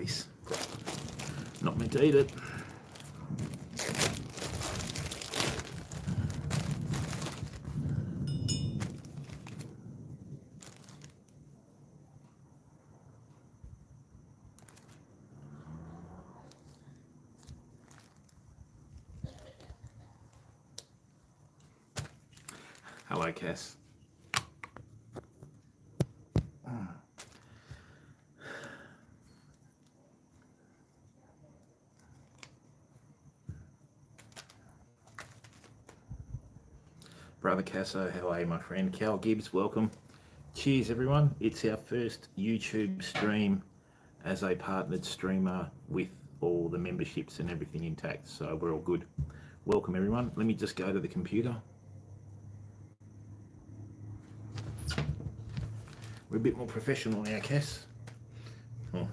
grease. Not meant to eat it. Hello, Cass. Brother Casso, how are you, my friend? Cal Gibbs, welcome. Cheers, everyone. It's our first YouTube stream as a partnered streamer with all the memberships and everything intact, so we're all good. Welcome, everyone. Let me just go to the computer. We're a bit more professional now, Cass. Oh.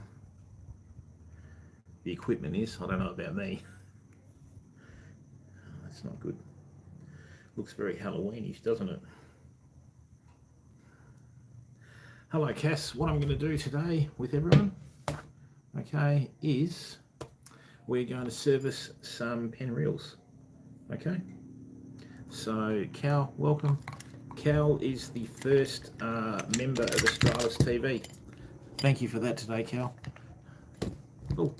The equipment is, I don't know about me. Oh, that's not good. Looks very Halloweenish, doesn't it? Hello, Cass. What I'm going to do today with everyone, okay, is we're going to service some Penn reels. Okay. So, Cal, welcome. Cal is the first member of AUSTRALISTV. Thank you for that today, Cal. Oh,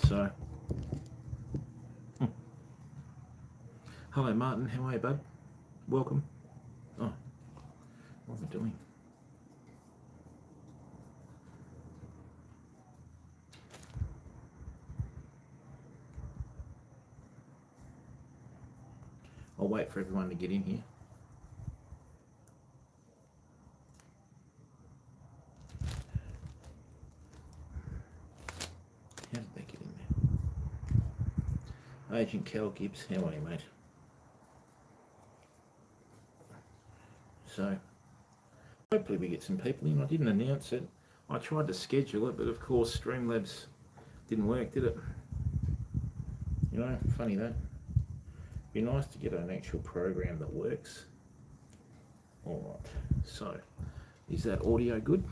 so. Hello, Martin. How are you, bud? Welcome. Oh, what am I doing? I'll wait for everyone to get in here. How did they get in there? Agent Cal Gibbs, how are you, mate? So, hopefully we get some people in. I didn't announce it. I tried to schedule it, but of course Streamlabs didn't work, did it? You know, funny that. Be nice to get an actual program that works. All right, so is that audio good?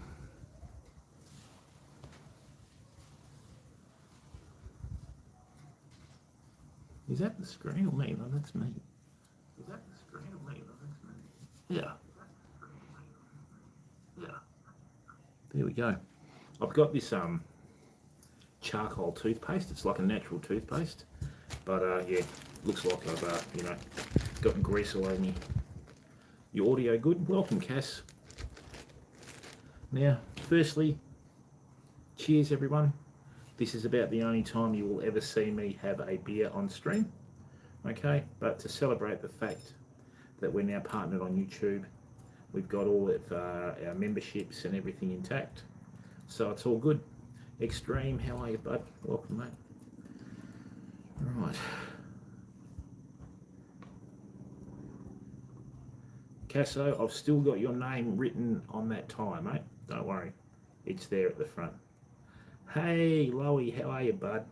Is that the screen or me? No, that's me. Is that the screen or me? No, that's me. Yeah. Yeah. There we go. I've got this charcoal toothpaste. It's like a natural toothpaste, but yeah, looks like I've you know, got grease all over me. Your audio good? Welcome, Cass. Now, firstly, cheers, everyone. This is about the only time you will ever see me have a beer on stream. Okay, but to celebrate the fact that we're now partnered on YouTube, we've got all of our memberships and everything intact, so it's all good. Extreme, how are you, bud? Welcome, mate. Right. Casso, I've still got your name written on that tie, mate. Don't worry. It's there at the front. Hey, Loey, how are you, bud?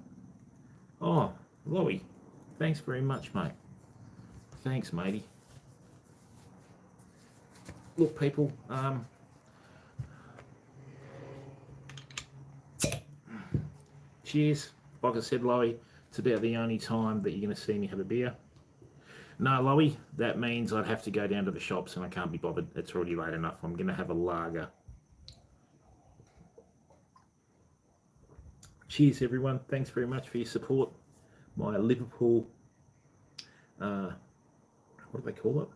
Oh, Loey, thanks very much, mate. Thanks, matey. Look, people, cheers. Like I said, Loey, it's about the only time that you're going to see me have a beer. No, Loey, that means I'd have to go down to the shops and I can't be bothered. It's already late enough. I'm going to have a lager. Cheers, everyone. Thanks very much for your support. My Liverpool, what do they call it?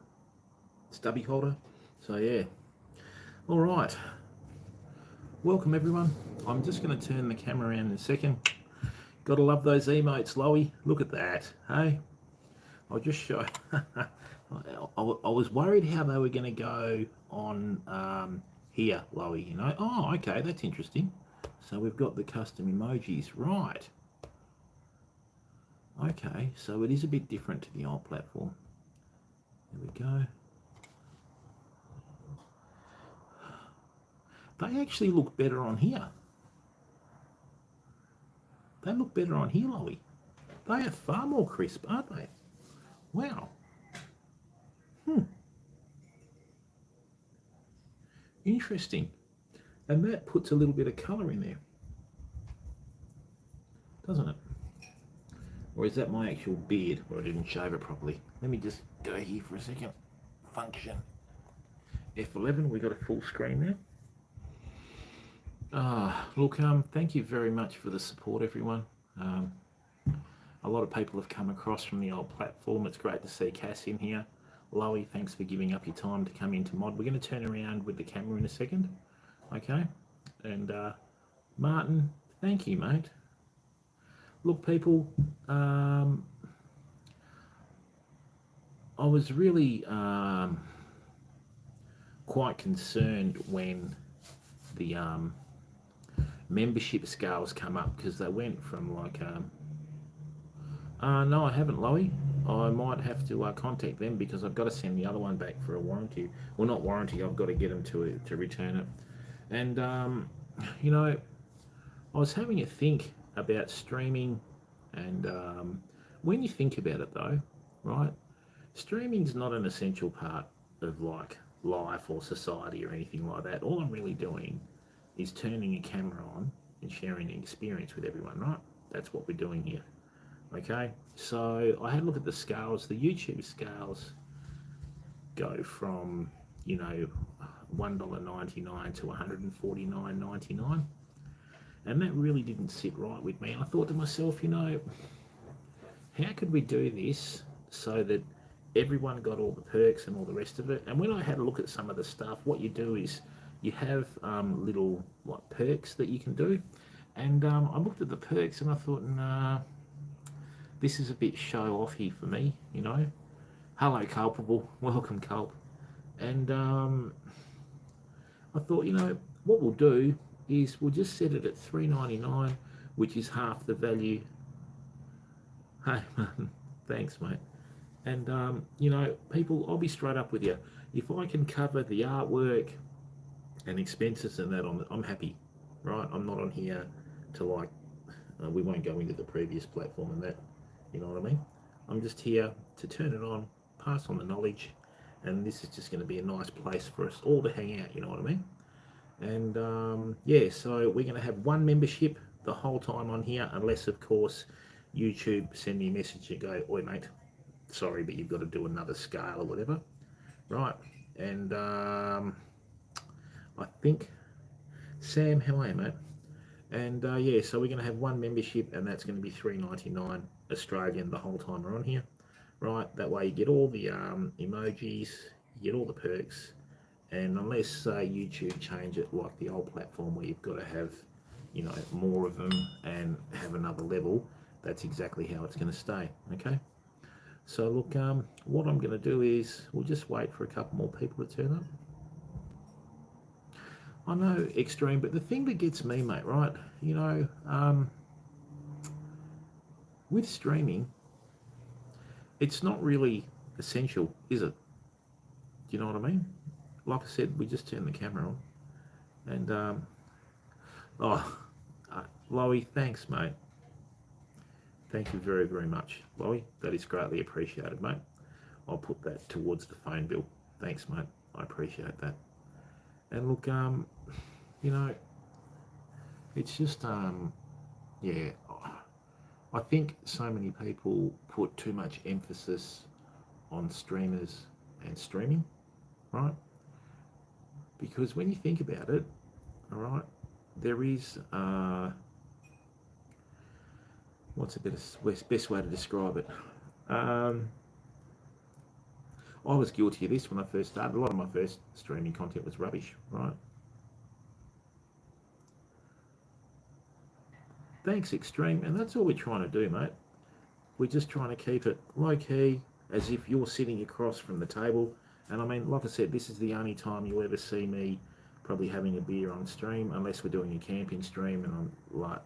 Stubby holder. So, yeah. All right. Welcome, everyone. I'm just going to turn the camera around in a second. Got to love those emotes, Loey. Look at that, hey? I'll just show. I was worried how they were going to go on here, Loey, you know. Oh, okay, that's interesting. So we've got the custom emojis, right. Okay, so it is a bit different to the old platform. There we go. They actually look better on here. They look better on here, Loey. They are far more crisp, aren't they? Wow. Interesting. And that puts a little bit of colour in there. doesn't it? Or is that my actual beard where I didn't shave it properly? Let me just go here for a second. Function F11, we got a full screen there. Look, thank you very much for the support, everyone. A lot of people have come across from the old platform. It's great to see Cass in here. Loey, thanks for giving up your time to come into mod. We're going to turn around with the camera in a second, okay? And Martin, thank you, mate. Look, people, I was really quite concerned when the membership scales come up, because they went from like no, I haven't, Loey. I might have to contact them, because I've got to send the other one back for a warranty. Well, not warranty, I've got to get them to return it. And you know, I was having a think about streaming, and when you think about it though, right, streaming's not an essential part of like life or society or anything like that. All I'm really doing is turning a camera on and sharing an experience with everyone, right? That's what we're doing here. Okay, so I had a look at the scales. The YouTube scales go from, you know, $1.99 to $149.99, and that really didn't sit right with me. And I thought to myself, you know, how could we do this so that everyone got all the perks and all the rest of it? And when I had a look at some of the stuff, what you do is you have little like perks that you can do, and I looked at the perks and I thought, nah, this is a bit show-offy for me, you know. Hello, Culpable. Welcome, Culp. And I thought, you know, what we'll do is we'll just set it at $3.99, which is half the value. Hey, thanks, mate. And, you know, people, I'll be straight up with you. If I can cover the artwork and expenses and that, I'm happy, right? I'm not on here to like, we won't go into the previous platform and that. You know what I mean? I'm just here to turn it on, pass on the knowledge, and this is just going to be a nice place for us all to hang out, you know what I mean? And yeah, so we're going to have one membership the whole time on here, unless, of course, YouTube send me a message and go, oi, mate, sorry, but you've got to do another scale or whatever. Right, and I think, Sam, how are you, mate? And yeah, so we're going to have one membership, and that's going to be $3.99 Australian the whole time we're on here, right? That way you get all the emojis, you get all the perks, and unless YouTube change it like the old platform where you've got to have, you know, more of them and have another level, that's exactly how it's going to stay, okay? So look, what I'm going to do is we'll just wait for a couple more people to turn up. I know, Extreme, but the thing that gets me, mate, right, you know, with streaming, it's not really essential, is it? Do you know what I mean? Like I said, we just turned the camera on. And, Loey, thanks, mate. Thank you very, very much, Loey. That is greatly appreciated, mate. I'll put that towards the phone bill. Thanks, mate. I appreciate that. And look, you know, it's just, yeah, I think so many people put too much emphasis on streamers and streaming, right? Because when you think about it, all right, there is, what's the best way to describe it? I was guilty of this when I first started. A lot of my first streaming content was rubbish, right? Thanks, Extreme, and that's all we're trying to do, mate. We're just trying to keep it low-key, as if you're sitting across from the table. And I mean, like I said, this is the only time you'll ever see me probably having a beer on stream, unless we're doing a camping stream and I'm like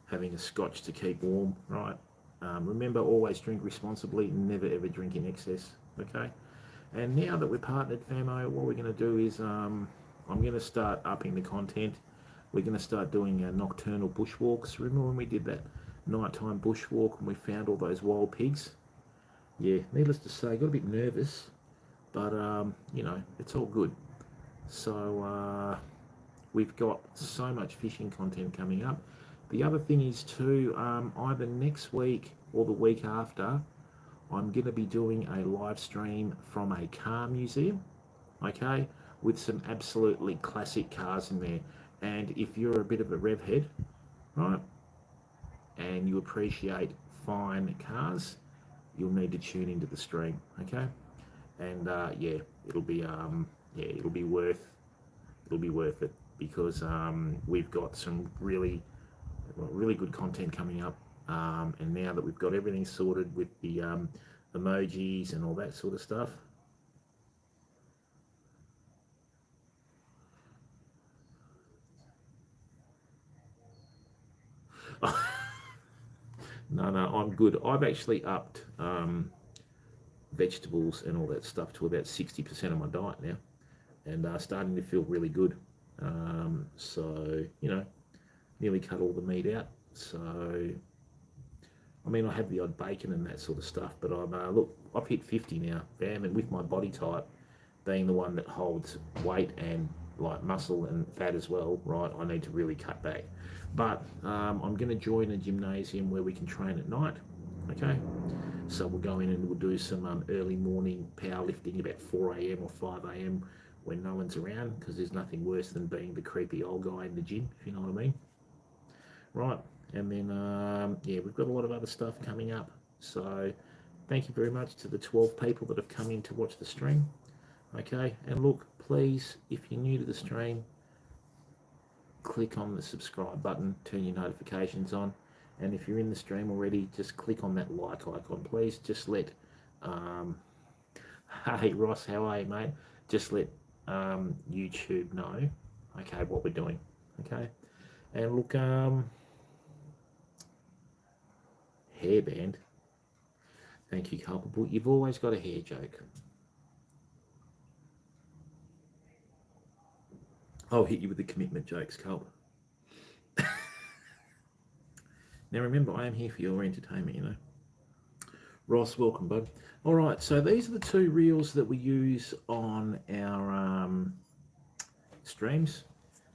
having a scotch to keep warm, right? Remember, always drink responsibly, never ever drink in excess, okay? And now that we're partnered, famo, what we're going to do is I'm going to start upping the content. We're going to start doing nocturnal bushwalks. Remember when we did that nighttime bushwalk and we found all those wild pigs? Yeah, needless to say, got a bit nervous, but you know, it's all good. So we've got so much fishing content coming up. The other thing is too, either next week or the week after, I'm going to be doing a live stream from a car museum, okay, with some absolutely classic cars in there. And if you're a bit of a rev head, right, and you appreciate fine cars, you'll need to tune into the stream, okay? And yeah, it'll be it'll be worth it because we've got some really good content coming up, and now that we've got everything sorted with the emojis and all that sort of stuff. No, I'm good. I've actually upped vegetables and all that stuff to about 60% of my diet now, and starting to feel really good. So, you know, nearly cut all the meat out. So, I mean, I have the odd bacon and that sort of stuff, but look, I've hit 50 now, bam, and with my body type being the one that holds weight and like muscle and fat as well, right, I need to really cut back. But I'm going to join a gymnasium where we can train at night, okay? So we'll go in and we'll do some early morning powerlifting about 4 a.m. or 5 a.m. when no one's around, because there's nothing worse than being the creepy old guy in the gym, if you know what I mean. Right, and then, yeah, we've got a lot of other stuff coming up. So thank you very much to the 12 people that have come in to watch the stream. Okay, and look, please, if you're new to the stream, click on the subscribe button, turn your notifications on, and if you're in the stream already, just click on that like icon, please. Just let hey Ross, how are you, mate? Just let YouTube know, okay, what we're doing. Okay, and look, hairband, thank you, Culpable. You've always got a hair joke. I'll hit you with the commitment jokes, Culp. Now remember, I am here for your entertainment, you know. Ross, welcome, bud. All right, so these are the two reels that we use on our streams.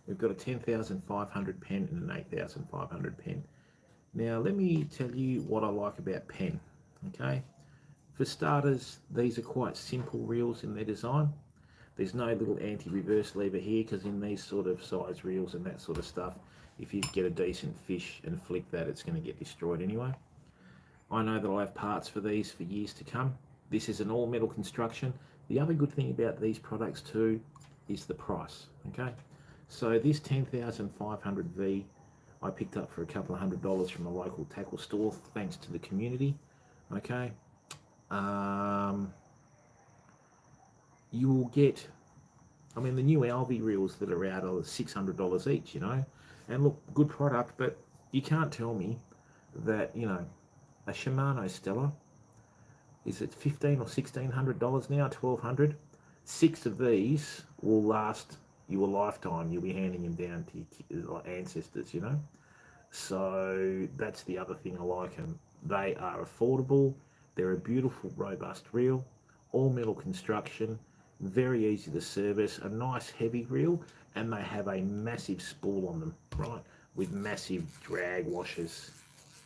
We've got a 10,500 pen and an 8,500 pen. Now, let me tell you what I like about Penn, okay? For starters, these are quite simple reels in their design. There's no little anti-reverse lever here, because in these sort of size reels and that sort of stuff, if you get a decent fish and flick that, it's going to get destroyed anyway. I know that I'll have parts for these for years to come. This is an all-metal construction. The other good thing about these products too is the price, okay? So this 10,500V I picked up for a couple of $100 from a local tackle store, thanks to the community, okay? You will get, I mean, the new Alvi reels that are out are $600 each, you know? And look, good product, but you can't tell me that, you know, a Shimano Stella, is it $1,500 or $1,600 now, $1,200? 6 of these will last you a lifetime. You'll be handing them down to your ancestors, you know? So that's the other thing I like them. They are affordable. They're a beautiful, robust reel, all metal construction, very easy to service, a nice heavy reel, and they have a massive spool on them, right, with massive drag washers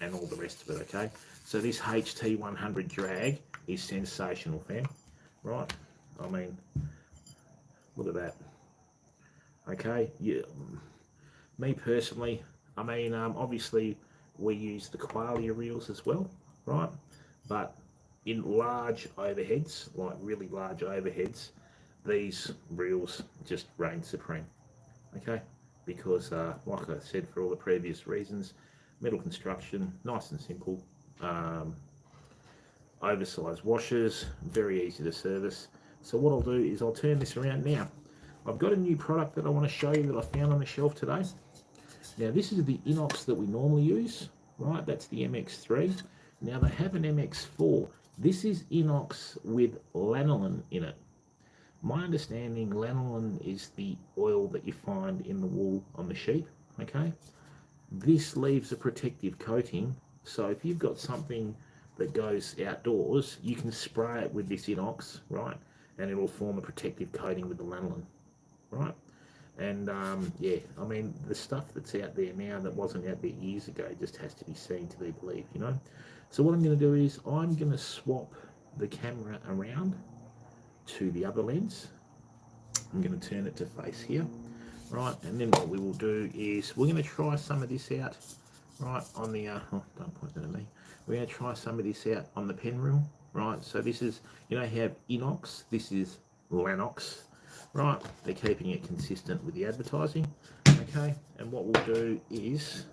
and all the rest of it, okay? So this HT100 drag is sensational, fam, right? I mean, look at that. Okay, yeah. Me personally, I mean, obviously we use the Qualia reels as well, right? But in large overheads, like really large overheads, these reels just reign supreme, okay? Because, like I said, for all the previous reasons, metal construction, nice and simple, oversized washers, very easy to service. So what I'll do is I'll turn this around now. I've got a new product that I want to show you that I found on the shelf today. Now this is the inox that we normally use, right? That's the MX3. Now they have an MX4. This is inox with lanolin in it. My understanding, lanolin is the oil that you find in the wool on the sheep, okay? This leaves a protective coating, so if you've got something that goes outdoors, you can spray it with this inox, right? And it will form a protective coating with the lanolin, right? And yeah, I mean, the stuff that's out there now that wasn't out there years ago just has to be seen to be believed, you know. So what I'm going to do is I'm going to swap the camera around to the other lens. I'm going to turn it to face here, right? And then what we will do is we're going to try some of this out, right, on the, oh, don't point that at me. We're going to try some of this out on the pen reel, right? So this is, you know, you have inox, this is lanox, right? They're keeping it consistent with the advertising, okay? And what we'll do is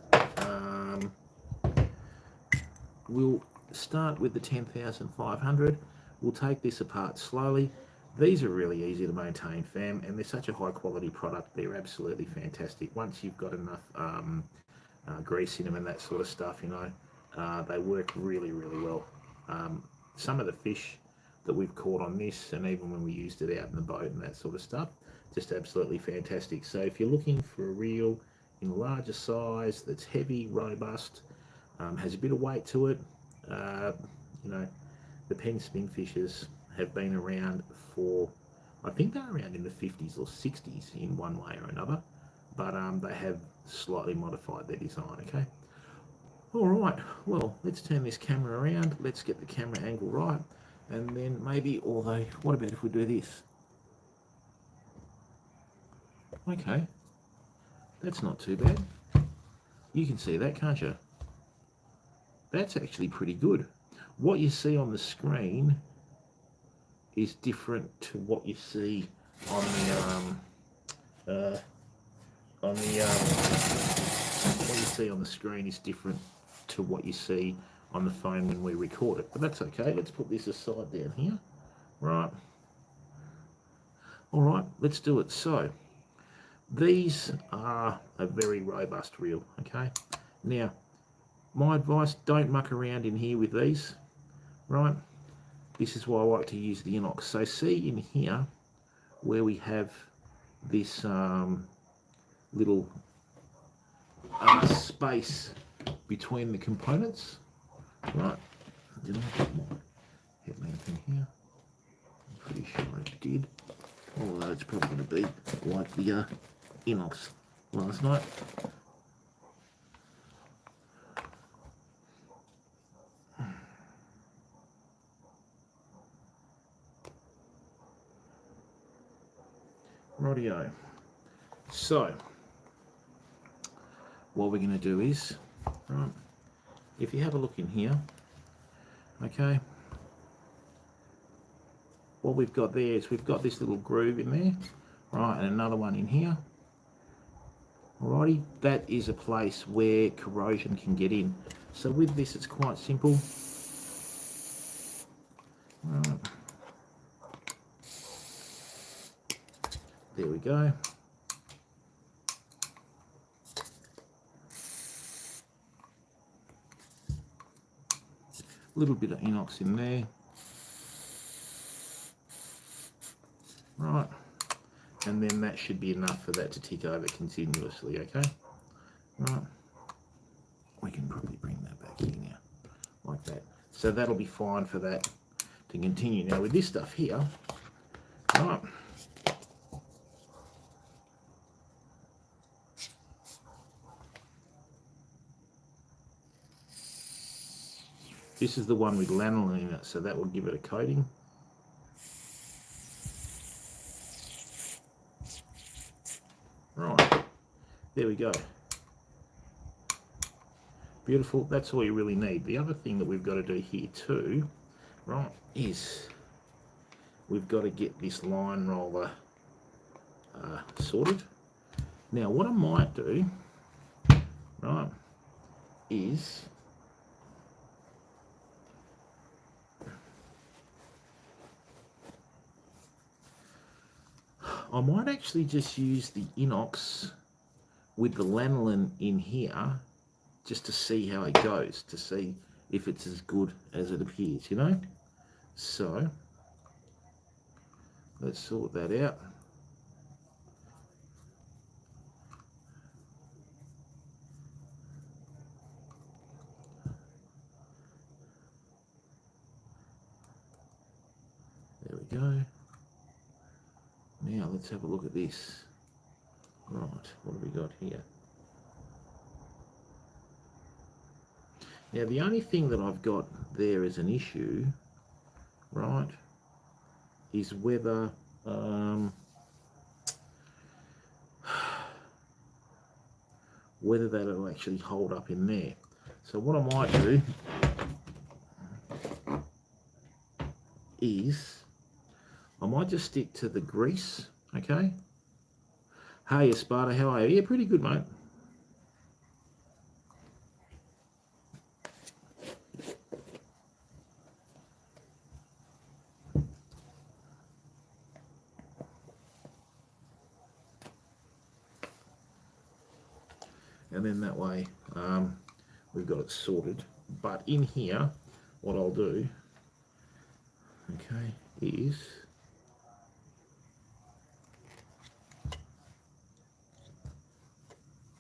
we'll start with the 10,500. We'll take this apart slowly. These are really easy to maintain, fam, and they're such a high quality product. They're absolutely fantastic. Once you've got enough grease in them and that sort of stuff, you know, they work really, really well. Some of the fish that we've caught on this, and even when we used it out in the boat and that sort of stuff, just absolutely fantastic. So if you're looking for a reel in a larger size that's heavy, robust, has a bit of weight to it, you know, the Penn Spinfishers have been around for, I think they're around in the 50s or 60s in one way or another, but they have slightly modified their design, okay? All right, well, let's turn this camera around, let's get the camera angle right, and then maybe, although, what about if we do this? Okay, that's not too bad. You can see that, can't you? That's actually pretty good. What you see on the screen is different to what you see on the what you see on the screen is different to what you see on the phone when we record it. But that's okay. Let's put this aside down here. Right. All right, let's do it. So these are a very robust reel, okay? Now, my advice, don't muck around in here with these, right? This is why I like to use the inox. So see in here where we have this little space between the components, right? Did I put my headlamp in here? I'm pretty sure I did. Although it's probably going to be like the inox last night. Rightio. So, what we're going to do is, right, if you have a look in here, okay, what we've got there is we've got this little groove in there, right, and another one in here. Alrighty, that is a place where corrosion can get in. So with this, it's quite simple. Right. There we go. A little bit of inox in there. Right. And then that should be enough for that to tick over continuously, okay? Right. We can probably bring that back here now, like that. So that'll be fine for that to continue. Now with this stuff here, right, this is the one with lanolin in it, so that will give it a coating. Right, there we go. Beautiful, that's all you really need. The other thing that we've got to do here too, right, is we've got to get this line roller sorted. Now what I might do, right, is I might actually just use the inox with the lanolin in here just to see how it goes, to see if it's as good as it appears, you know? So, let's sort that out. There we go. Now let's have a look at this. Right, what have we got here? Now the only thing that I've got there as an issue, right, is whether whether that'll actually hold up in there. So what I might do is I might just stick to the grease, okay? Hey Esparta, how are you? Yeah, pretty good, mate. And then that way we've got it sorted. But in here, what I'll do, okay, is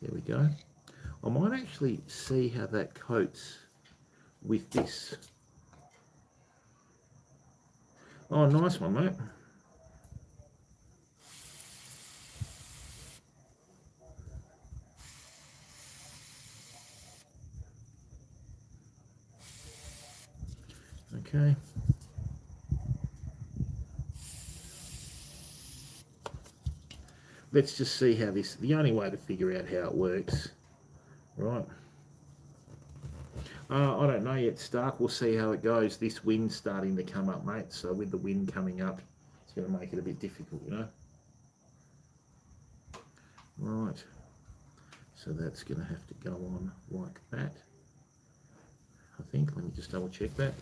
there we go. I might actually see how that coats with this. Oh, nice one, mate. Okay. Let's just see how this, the only way to figure out how it works, right? I don't know yet, Stark. We'll see how it goes. This wind's starting to come up, mate. So with the wind coming up, it's going to make it a bit difficult, you know? Right. So that's going to have to go on like that. I think. Let me just double check that.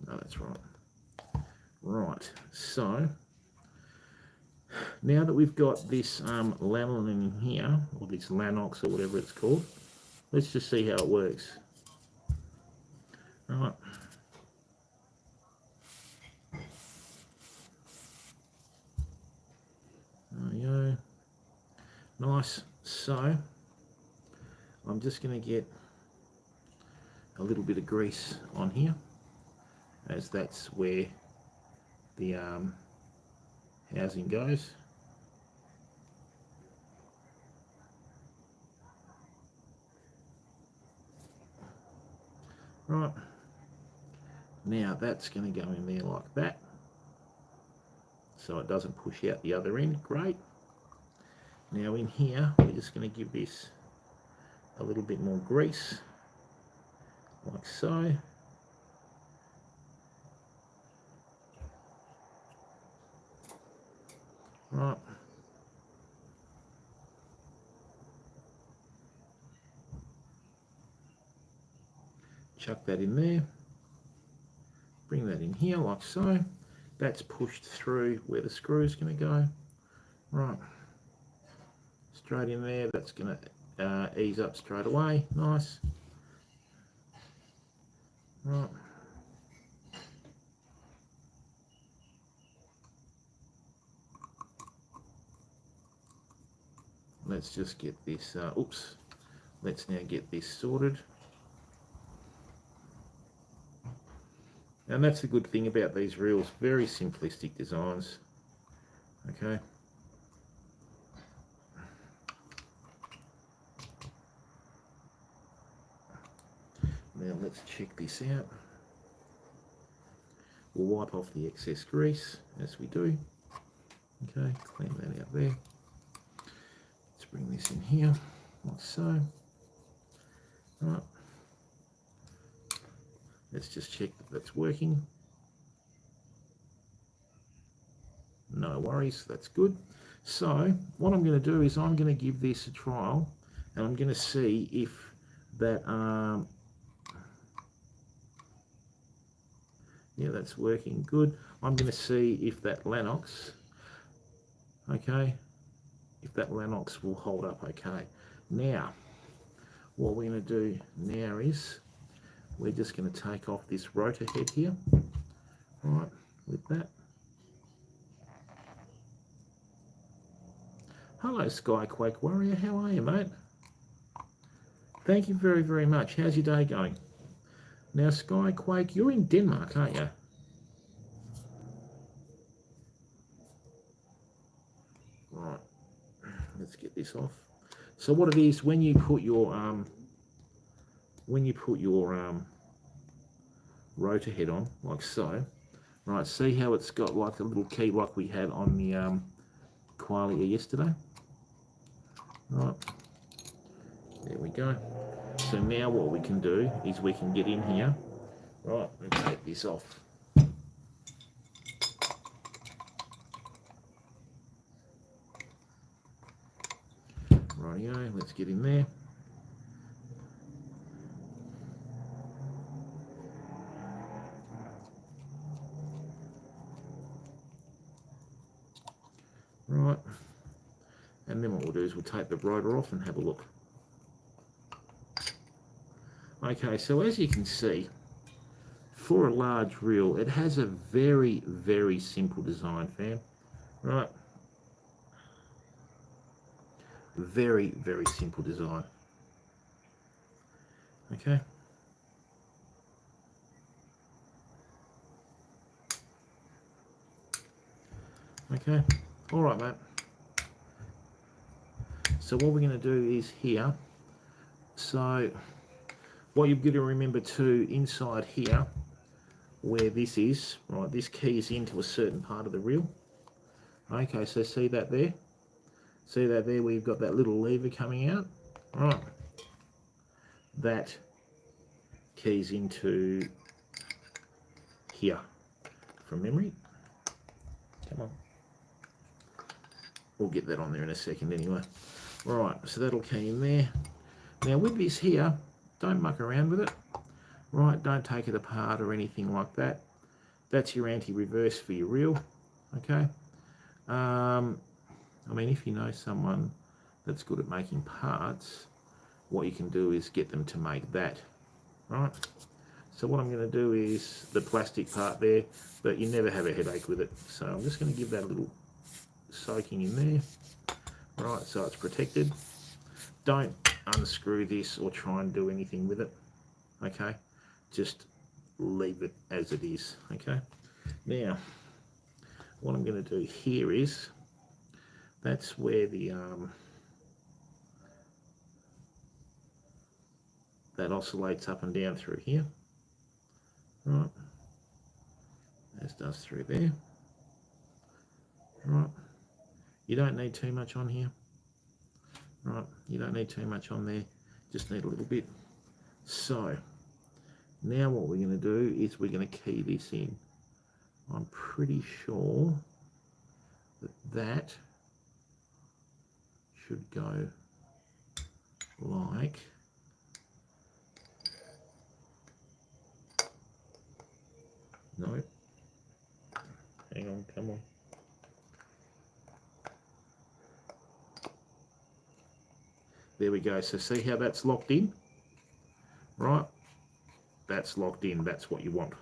No, that's right. Right, so now that we've got this lanolin in here, or this lanox or whatever it's called, let's just see how it works. Right. There we go. Nice. So I'm just going to get a little bit of grease on here, as that's where the housing goes. Right, now that's going to go in there like that, so it doesn't push out the other end. Great. Now in here, we're just going to give this a little bit more grease, like so. Right. Chuck that in there. Bring that in here like so. That's pushed through where the screw is going to go. Right. Straight in there. That's going to ease up straight away. Nice. Right. Let's just get this, oops, let's now get this sorted. And that's the good thing about these reels, very simplistic designs, okay. Now let's check this out. We'll wipe off the excess grease, as we do. Okay, clean that out there. Let's bring this in here, like so. Right. Let's just check that that's working. No worries, that's good. So what I'm going to do is I'm going to give this a trial, and I'm going to see if that, yeah, that's working good. I'm going to see if that lanox, okay, if that lanox will hold up okay. Now, what we're going to do now is we're just going to take off this rotor head here, right, with that. Hello, Skyquake Warrior, how are you, mate? Thank you very, very much. How's your day going? Now, Skyquake, you're in Denmark, aren't you? Right. Let's get this off. So what it is, when you put your rotor head on, like so, right, see how it's got like a little key like we had on the Qualia yesterday? Right, there we go. So now what we can do is we can get in here, right, and take this off. Rightio, let's get in there. Right, and then what we'll do is we'll take the rotor off and have a look. Okay, so as you can see, for a large reel, it has a very, very simple design, fam. Right, very, very simple design. Okay. Okay, all right, mate. So what we're going to do is here, so what you've got to remember too, inside here, where this is, right, this keys into a certain part of the reel. Okay, so see that there? See that there where you've got that little lever coming out? Right. That keys into here from memory. Come on. We'll get that on there in a second anyway. Right, so that'll key in there. Now with this here, don't muck around with it. Right, don't take it apart or anything like that. That's your anti-reverse for your reel, okay? I mean, if you know someone that's good at making parts, what you can do is get them to make that, right? So what I'm going to do is the plastic part there, but you never have a headache with it. So I'm just going to give that a little soaking in there, right, so it's protected. Don't unscrew this or try and do anything with it, okay? Just leave it as it is, okay? Now, what I'm going to do here is, that's where the that oscillates up and down through here, right, as does through there, right. You don't need too much on here, right, you don't need too much on there, just need a little bit. So now what we're going to do is we're going to key this in. I'm pretty sure that that should go like no, hang on, come on. There we go. So see how that's locked in, right? That's locked in. That's what you want.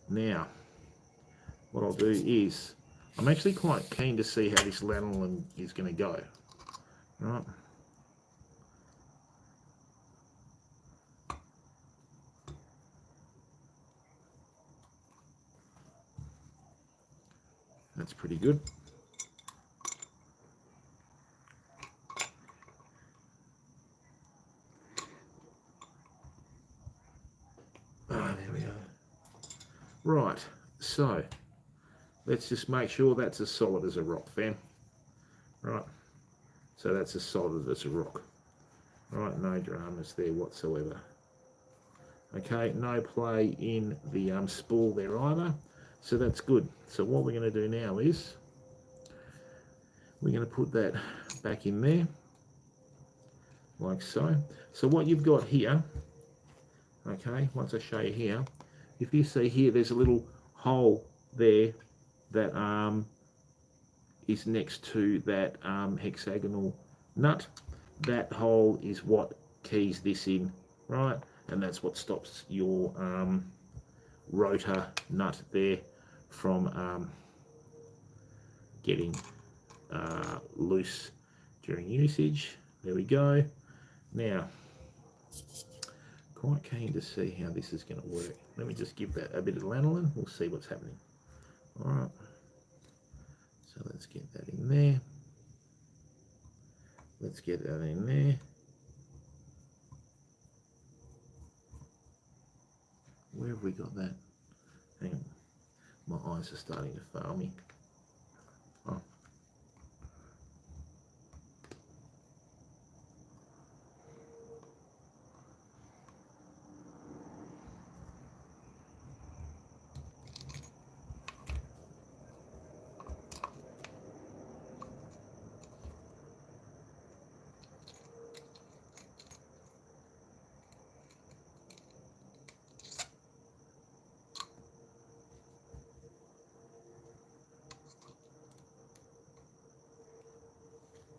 Now, what I'll do is, I'm actually quite keen to see how this lanolin is going to go, right? That's pretty good. There we go. Right, so let's just make sure that's as solid as a rock, fam. Right, so that's as solid as a rock. Right, no dramas there whatsoever. Okay, no play in the spool there either, so that's good. So what we're going to do now is we're going to put that back in there, like so. So what you've got here, okay, once I show you here, if you see here, there's a little hole there that is next to that hexagonal nut. That hole is what keys this in, right? And that's what stops your rotor nut there from getting loose during usage. There we go. Now, Quite keen to see how this is going to work. Let me just give that a bit of lanolin. We'll see what's happening. All right. So let's get that in there. Let's get that in there. Where have we got that? Hang on. My eyes are starting to fail me. Oh.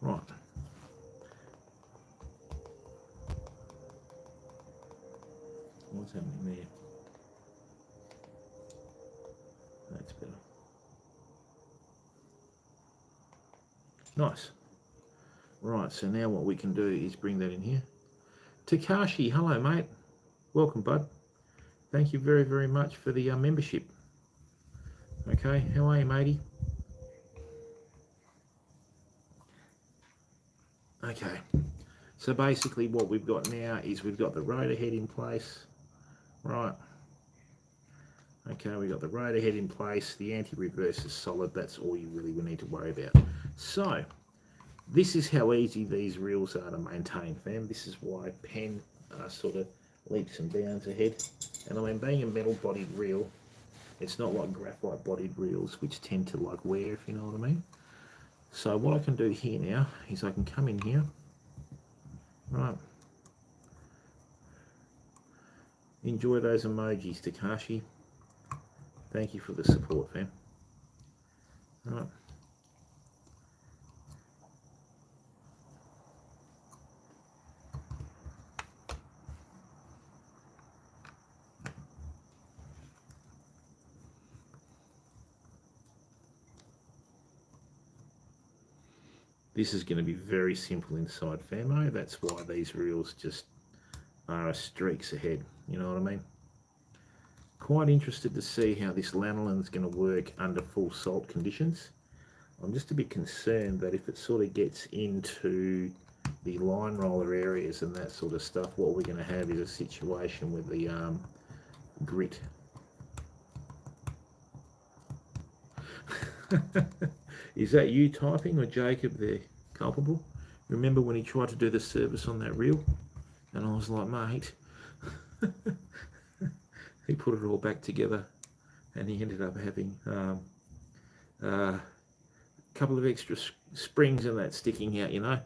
Right. What's happening there? That's better. Nice. Right, so now what we can do is bring that in here. Takashi, hello mate. Welcome, bud. Thank you very, very much for the membership. Okay, how are you, matey? Okay, so basically what we've got now is we've got the rotor head in place, right? Okay, we've got the rotor head in place, the anti-reverse is solid, that's all you really need to worry about. So, this is how easy these reels are to maintain, fam. This is why Penn sort of leaps and bounds ahead. And I mean, being a metal-bodied reel, it's not like graphite-bodied reels, which tend to like wear, if you know what I mean. So what I can do here now is I can come in here, right, enjoy those emojis, Takashi. Thank you for the support, fam. Right. This is going to be very simple inside, famo. That's why these reels just are streaks ahead. You know what I mean? Quite interested to see how this lanolin is going to work under full salt conditions. I'm just a bit concerned that if it sort of gets into the line roller areas and that sort of stuff, what we're going to have is a situation with the grit. Is that you typing or Jacob there, culpable? Remember when he tried to do the service on that reel? And I was like, mate, he put it all back together and he ended up having a couple of extra springs and that sticking out, you know.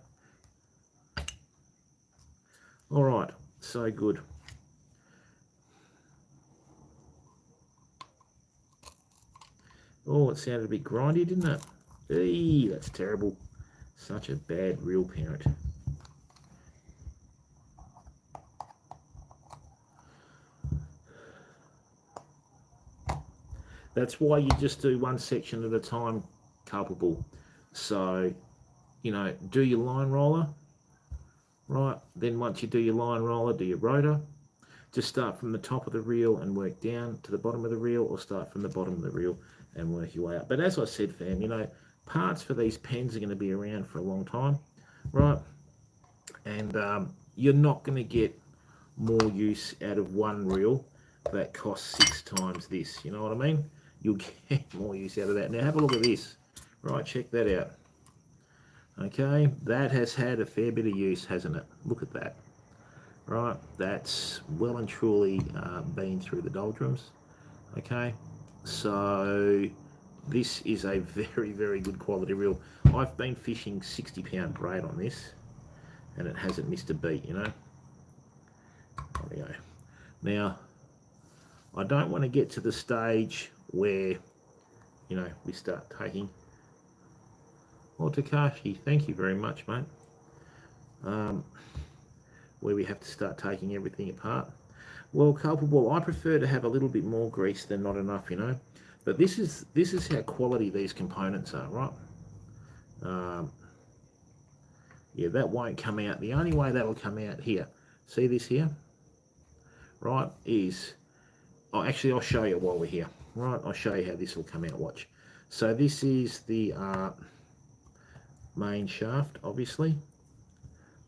All right, so good. Oh, it sounded a bit grindy, didn't it? Eee, that's terrible. Such a bad reel parent. That's why you just do one section at a time, culpable. So, you know, do your line roller, right? Then once you do your line roller, do your rotor. Just start from the top of the reel and work down to the bottom of the reel, or start from the bottom of the reel and work your way up. But as I said, fam, you know, parts for these pens are going to be around for a long time, right? And you're not going to get more use out of one reel that costs 6 times this. You know what I mean? You'll get more use out of that. Now have a look at this. Right, check that out. Okay, that has had a fair bit of use, hasn't it? Look at that. Right, that's well and truly been through the doldrums. Okay, so this is a very, very good quality reel. I've been fishing 60-pound braid on this and it hasn't missed a beat, you know. There we go. Now, I don't want to get to the stage where, you know, we start taking... Well, Takashi, thank you very much, mate. Where we have to start taking everything apart. Well, culpable, I prefer to have a little bit more grease than not enough, you know. But this is how quality these components are, right? Yeah, that won't come out. The only way that'll come out here. see this here, right, is, oh, actually I'll show you while we're here, right, I'll show you how this will come out, watch. So this is the main shaft, obviously,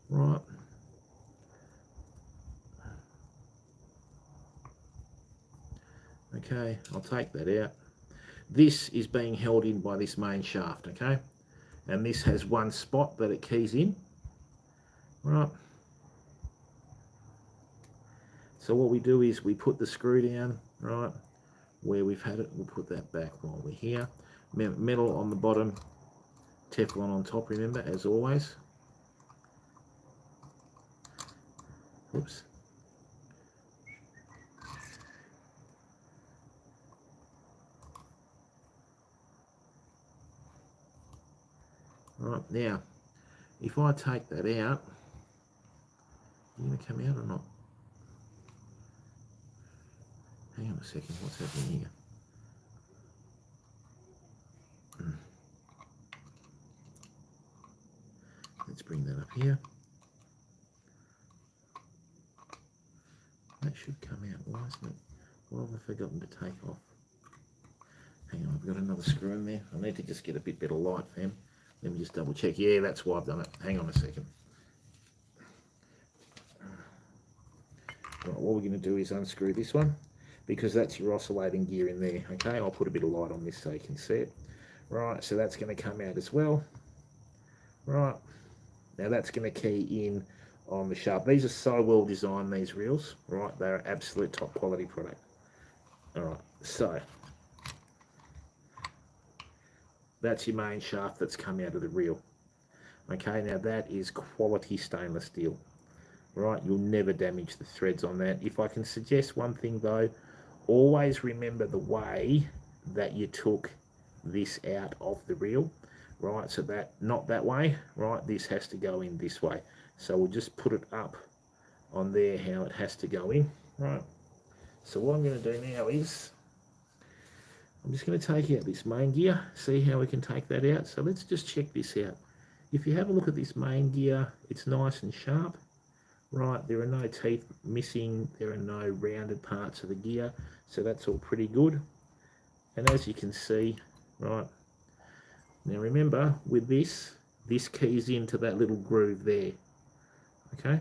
right. Okay, I'll take that out. This is being held in by this main shaft, okay? And this has one spot that it keys in, right? So what we do is we put the screw down, right, where we've had it. We'll put that back while we're here. Metal on the bottom, Teflon on top, remember, as always. Oops. Right, now, if I take that out, are you going to come out or not? Hang on a second, what's happening here? Let's bring that up here. That should come out, why isn't it? What have I forgotten to take off? Hang on, I've got another screw in there. I need to just get a bit better light, fam. Let me just double check. Yeah, that's why I've done it. Hang on a second. Right, what we're going to do is unscrew this one, because that's your oscillating gear in there. Okay, I'll put a bit of light on this so you can see it. Right, so that's going to come out as well. Right, now that's going to key in on the shaft. These are so well designed, these reels. Right, they're absolute top quality product. All right, so that's your main shaft that's come out of the reel. Okay, now that is quality stainless steel. Right, you'll never damage the threads on that. If I can suggest one thing though, always remember the way that you took this out of the reel, right? So that, not that way, right? This has to go in this way. So we'll just put it up on there how it has to go in, right? So what I'm going to do now is, I'm just going to take out this main gear, see how we can take that out. So let's just check this out. If you have a look at this main gear, it's nice and sharp. Right, there are no teeth missing, there are no rounded parts of the gear, so that's all pretty good. And as you can see, right, now remember with this keys into that little groove there, okay?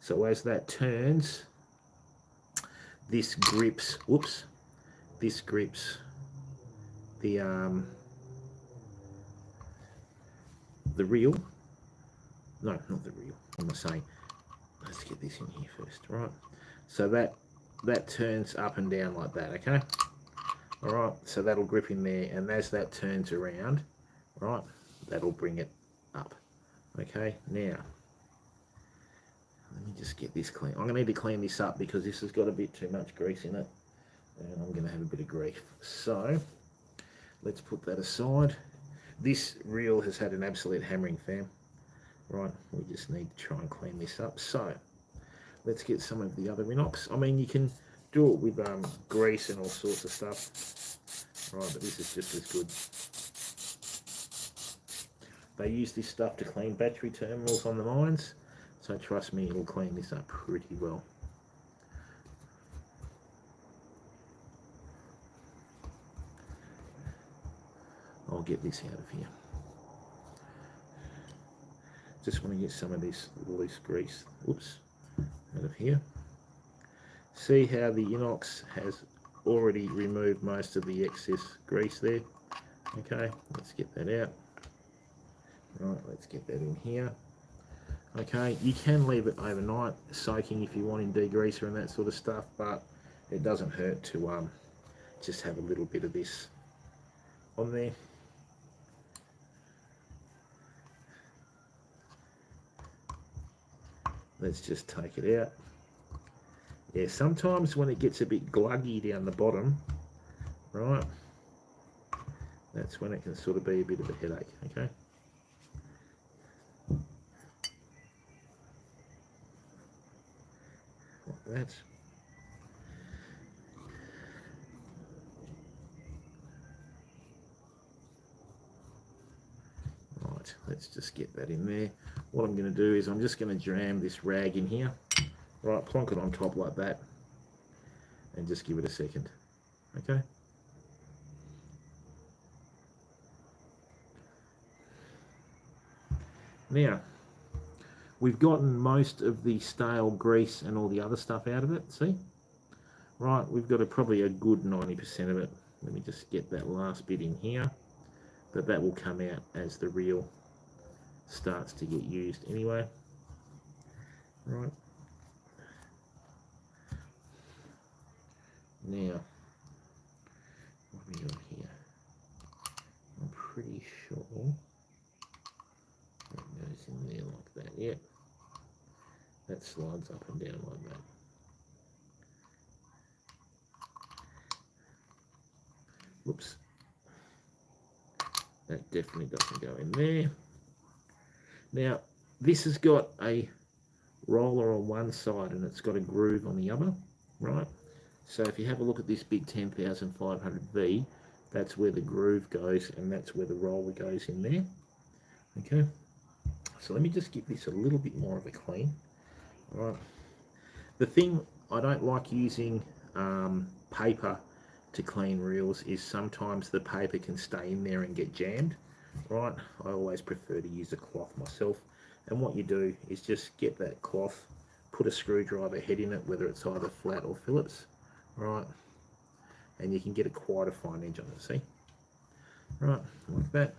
So as that turns, this grips, whoops, this grips the reel, no, not the reel, what am I saying? Let's get this in here first, right? So that turns up and down like that, okay? All right, so that'll grip in there, and as that turns around, right, that'll bring it up. Okay, now, let me just get this clean. I'm gonna need to clean this up because this has got a bit too much grease in it, and I'm gonna have a bit of grief. So, let's put that aside. This reel has had an absolute hammering, fam. Right, we just need to try and clean this up. So, let's get some of the other inox. I mean, you can do it with grease and all sorts of stuff. Right, but this is just as good. They use this stuff to clean battery terminals on the mines, so trust me, it'll clean this up pretty well. I'll get this out of here. Just want to get some of this loose grease, whoops, out of here. See how the inox has already removed most of the excess grease there. Okay, let's get that out. Right, let's get that in here. Okay, you can leave it overnight soaking if you want in degreaser and that sort of stuff, but it doesn't hurt to just have a little bit of this on there. Let's just take it out. Yeah, sometimes when it gets a bit gluggy down the bottom, right, that's when it can sort of be a bit of a headache, okay? Like that. Right, let's just get that in there. what I'm going to do is I'm just going to jam this rag in here, right, plonk it on top like that, and just give it a second, okay? Now, we've gotten most of the stale grease and all the other stuff out of it, see? Right, we've got probably a good 90% of it. Let me just get that last bit in here, but that will come out as the reel starts to get used anyway. Right. Now, what have we got here? I'm pretty sure that goes in there like that. Yep. That slides up and down like that. Whoops. That definitely doesn't go in there. Now, this has got a roller on one side and it's got a groove on the other, right? So if you have a look at this big 10,500V, that's where the groove goes and that's where the roller goes in there. Okay, so let me just give this a little bit more of a clean. All right. The thing I don't like using paper to clean reels is sometimes the paper can stay in there and get jammed, right? I always prefer to use a cloth myself. And what you do is just get that cloth, put a screwdriver head in it, whether it's either flat or Phillips, right? And you can get quite a fine edge on it, see? Right, like that.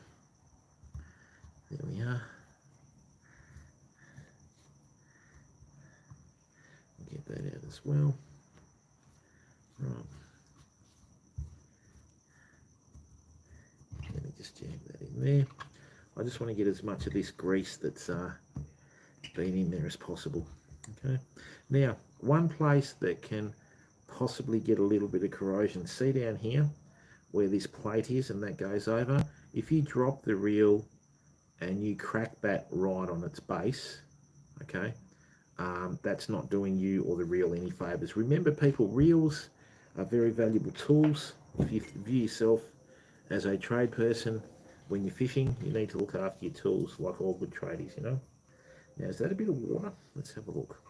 There we are. Get that out as well. Right. Let me just jam that in there. I just want to get as much of this grease that's been in there as possible. Okay. Now, one place that can possibly get a little bit of corrosion, see down here where this plate is and that goes over, if you drop the reel and you crack that right on its base, okay, that's not doing you or the reel any favors. Remember people, reels are very valuable tools. If you view yourself as a trade person, when you're fishing, you need to look after your tools like all good tradies, you know. Now, is that a bit of water? Let's have a look.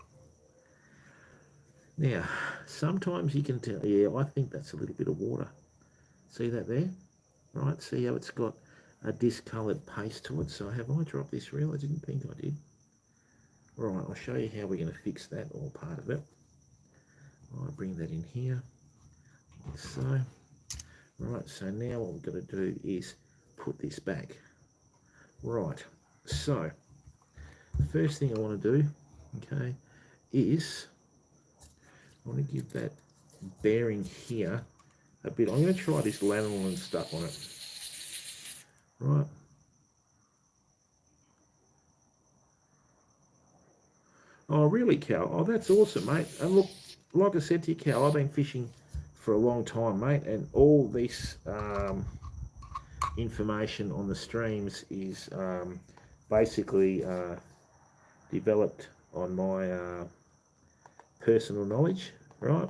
Now, sometimes you can tell, yeah, I think that's a little bit of water. See that there? Right, see how it's got a discoloured paste to it? So have I dropped this reel? I didn't think I did. Right, I'll show you how we're going to fix that, or part of it. I'll bring that in here, like so. Right, so now what we've got to do is put this back. Right, so the first thing I want to do, okay, is I want to give that bearing here a bit. I'm going to try this lanolin stuff on it. Right. Oh, really, Cal? Oh, that's awesome, mate. And look, like I said to you, Cal, I've been fishing for a long time, mate, and all this information on the streams is basically developed on my personal knowledge, right?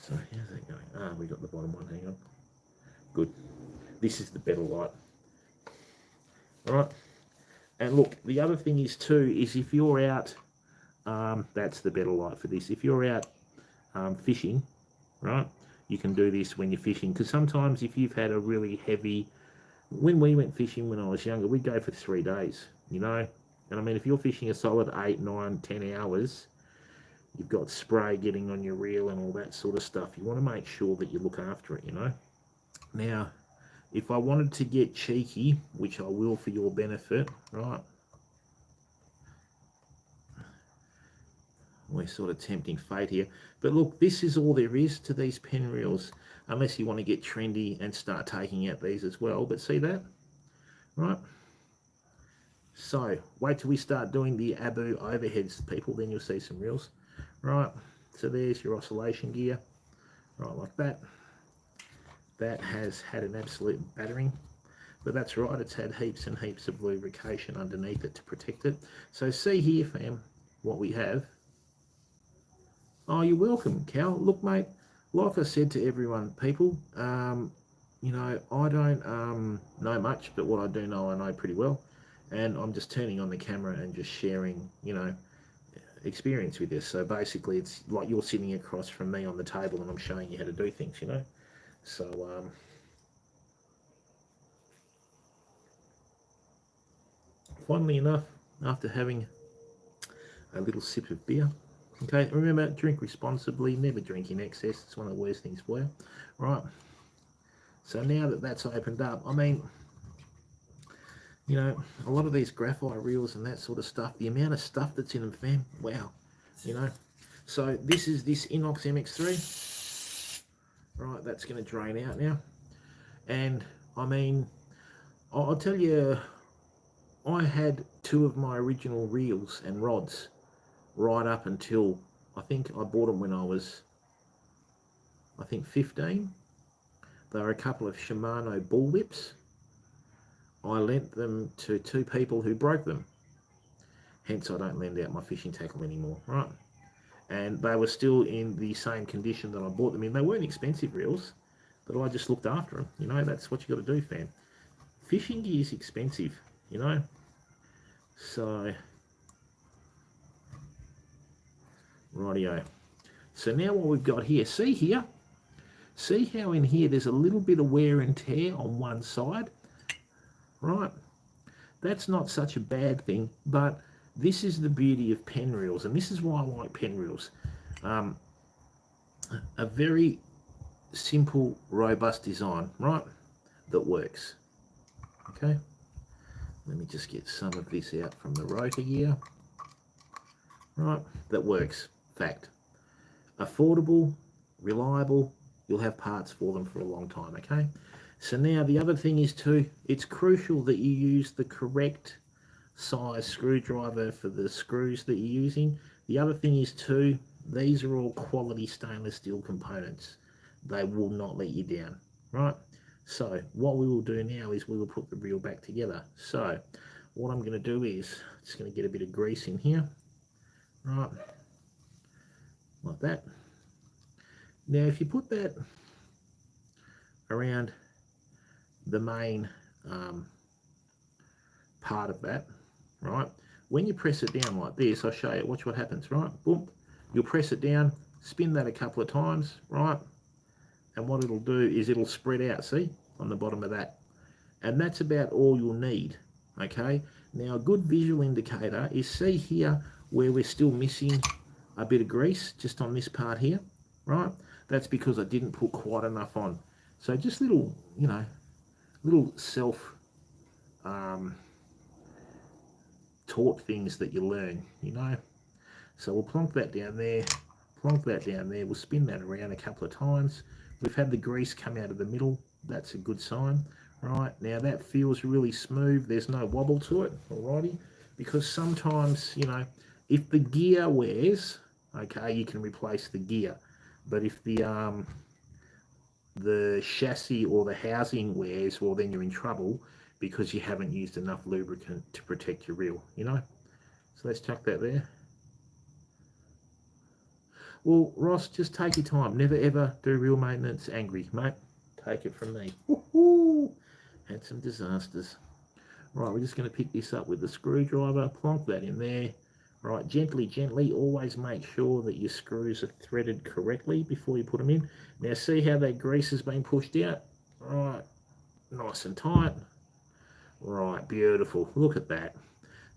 So how's that going? Ah, we got the bottom one, hang on. Good. This is the better light. All right. And look, the other thing is too, is if you're out, that's the better light for this. If you're out fishing, right, you can do this when you're fishing. Because sometimes if you've had a really heavy, when we went fishing when I was younger, we'd go for 3 days, you know. And I mean, if you're fishing a solid 8, 9, 10 hours, you've got spray getting on your reel and all that sort of stuff. You want to make sure that you look after it, you know. Now, if I wanted to get cheeky, which I will for your benefit, right, we're sort of tempting fate here. But look, this is all there is to these Penn reels, unless you want to get trendy and start taking out these as well. But see that? Right? So, wait till we start doing the Abu overheads, people, then you'll see some reels. Right, so there's your oscillation gear, right, like that. That has had an absolute battering, but that's right, it's had heaps and heaps of lubrication underneath it to protect it. So see here, fam, what we have. Oh, you're welcome, Cal. Look, mate, like I said to everyone, people, you know, I don't know much, but what I do know, I know pretty well. and I'm just turning on the camera and just sharing, you know, experience with this. So basically it's like you're sitting across from me on the table and I'm showing you how to do things, you know. So funnily enough, after having a little sip of beer, okay, remember, drink responsibly, never drink in excess. It's one of the worst things for you. Right, so now that that's opened up, I mean, you know, a lot of these graphite reels and that sort of stuff, the amount of stuff that's in them, fam, wow, you know. So this is this Inox MX3. Right, that's going to drain out now. And, I mean, I'll tell you, I had 2 of my original reels and rods right up until, I think I bought them when I was, I think, 15. They were a couple of Shimano bullwhips. I lent them to 2 people who broke them. Hence, I don't lend out my fishing tackle anymore, right? And they were still in the same condition that I bought them in. They weren't expensive reels, but I just looked after them. You know, that's what you got to do, fam. Fishing gear is expensive, you know. So, rightio. So now what we've got here, see how in here there's a little bit of wear and tear on one side, right? That's not such a bad thing, but this is the beauty of Penn reels, and this is why I like Penn reels. A very simple, robust design, right, that works. Okay, let me just get some of this out from the rotor gear. Right, that works. Fact. Affordable, reliable, you'll have parts for them for a long time, okay? So now the other thing is too, it's crucial that you use the correct size screwdriver for the screws that you're using. The other thing is too, these are all quality stainless steel components. They will not let you down, right? So what we will do now is we will put the reel back together. So what I'm going to do is just going to get a bit of grease in here, right, like that. Now if you put that around the main part of that, right, when you press it down like this, I'll show you, watch what happens, right, boom, you'll press it down, spin that a couple of times, right, and what it'll do is it'll spread out, see, on the bottom of that, and that's about all you'll need, okay? Now a good visual indicator is, see here where we're still missing a bit of grease just on this part here, right? That's because I didn't put quite enough on. So just little, you know, little taught things that you learn, you know. So we'll plonk that down there, we'll spin that around a couple of times. We've had the grease come out of the middle, that's a good sign. Right, now that feels really smooth, there's no wobble to it, alrighty, because sometimes, you know, if the gear wears, okay, you can replace the gear, but if the chassis or the housing wears, well then you're in trouble because you haven't used enough lubricant to protect your reel, you know. So let's chuck that there. Well, Ross, just take your time. Never ever do reel maintenance angry, mate. Take it from me. Woohoo! Had some disasters. Right, we're just going to pick this up with the screwdriver, plonk that in there. Right, gently, always make sure that your screws are threaded correctly before you put them in. Now see how that grease has been pushed out? Right, nice and tight. Right, beautiful. Look at that.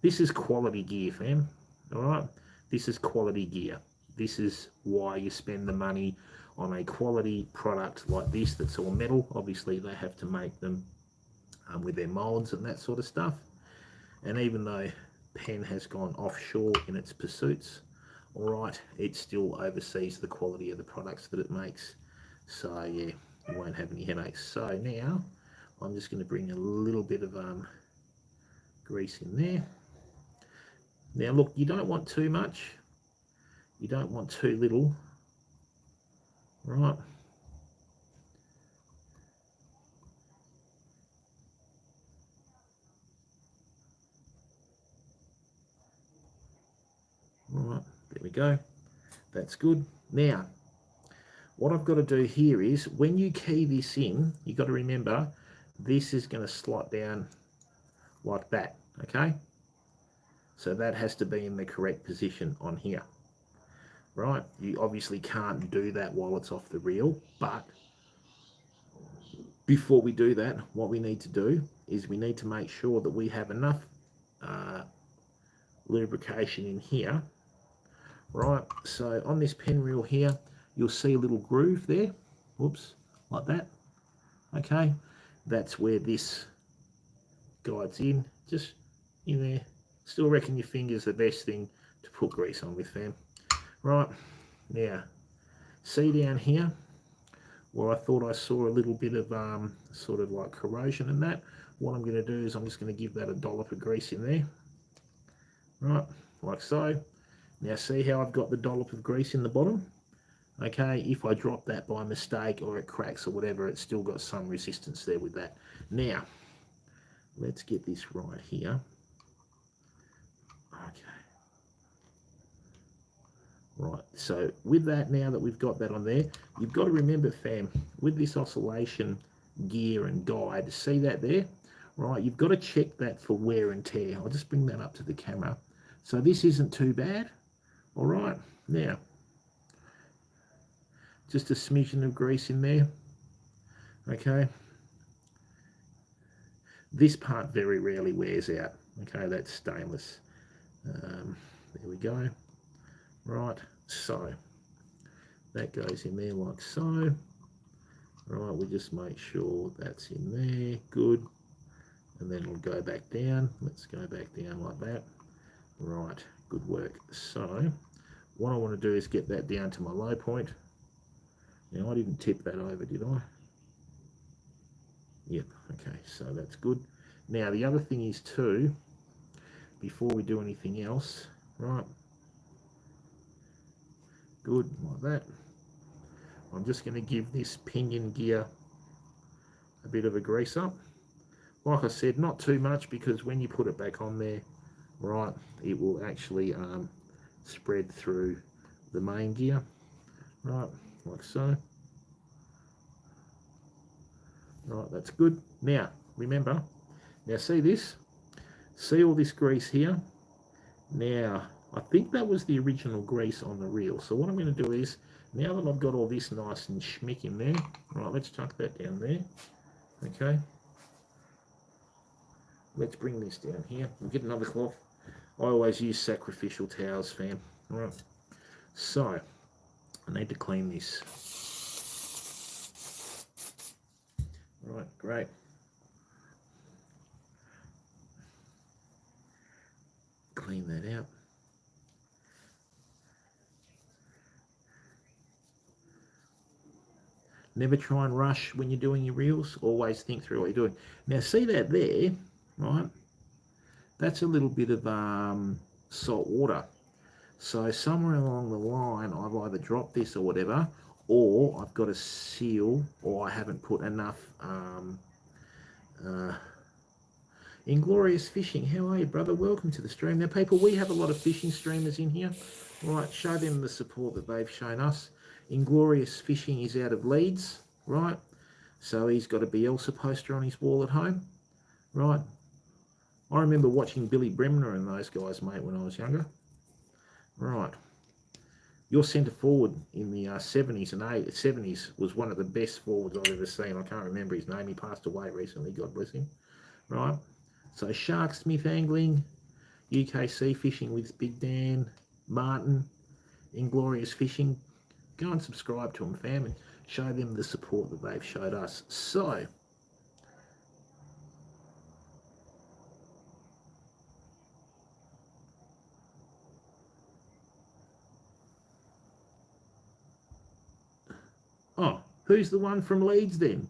This is quality gear, fam. Alright, this is quality gear. This is why you spend the money on a quality product like this that's all metal. Obviously they have to make them with their molds and that sort of stuff. And even though Penn has gone offshore in its pursuits, alright, it still oversees the quality of the products that it makes. So yeah, you won't have any headaches. So now I'm just going to bring a little bit of grease in there. Now look, you don't want too much, you don't want too little, right? Right, there we go. That's good. Now, what I've got to do here is, when you key this in, you've got to remember, this is going to slot down like that, Okay, so that has to be in the correct position on here, right? You obviously can't do that while it's off the reel, but before we do that, what we need to do is we need to make sure that we have enough lubrication in here, right? So on this pen reel here, you'll see a little groove there, whoops, like that. Okay, that's where this guides in, just in there. Still reckon your finger's the best thing to put grease on with, fam. Right, now, see down here where I thought I saw a little bit of sort of like corrosion in that. What I'm going to do is I'm just going to give that a dollop of grease in there, right, like so. Now see how I've got the dollop of grease in the bottom? Okay, if I drop that by mistake or it cracks or whatever, it's still got some resistance there with that. Now, let's get this right here. Okay. Right, so with that, now that we've got that on there, you've got to remember, fam, with this oscillation gear and guide, see that there? Right, you've got to check that for wear and tear. I'll just bring that up to the camera. So this isn't too bad. All right, now, just a smidgen of grease in there. Okay. This part very rarely wears out. Okay, that's stainless. There we go. Right, so that goes in there like so. Right, we just make sure that's in there, good. And then we'll go back down. Let's go back down like that. Right, good work. So what I want to do is get that down to my low point. Now I didn't tip that over, did I? Yep, okay, so that's good. Now the other thing is too, before we do anything else, right, good, like that. I'm just going to give this pinion gear a bit of a grease up. Like I said, not too much, because when you put it back on there, right, it will actually spread through the main gear, right, like so. Right, that's good. Now, remember, now see this? See all this grease here? Now, I think that was the original grease on the reel. So what I'm going to do is, now that I've got all this nice and schmick in there, right, let's chuck that down there. Okay. Let's bring this down here. We'll get another cloth. I always use sacrificial towels, fam. All right. So, I need to clean this. Right, great. Clean that out. Never try and rush when you're doing your reels. Always think through what you're doing. Now, see that there, right? That's a little bit of salt water. So somewhere along the line, I've either dropped this or whatever, or I've got a seal, or I haven't put enough. Inglorious Fishing, how are you, brother? Welcome to the stream. Now, people, we have a lot of fishing streamers in here. Right, show them the support that they've shown us. Inglorious Fishing is out of Leeds, right? So he's got a Bielsa poster on his wall at home, right? I remember watching Billy Bremner and those guys, mate, when I was younger. Right. Your centre forward in the 70s and 70s was one of the best forwards I've ever seen. I can't remember his name. He passed away recently, God bless him. Right. So Shark Smith Angling, UKC Fishing with Big Dan, Martin, Inglorious Fishing. Go and subscribe to them, fam, and show them the support that they've showed us. So, oh, who's the one from Leeds then?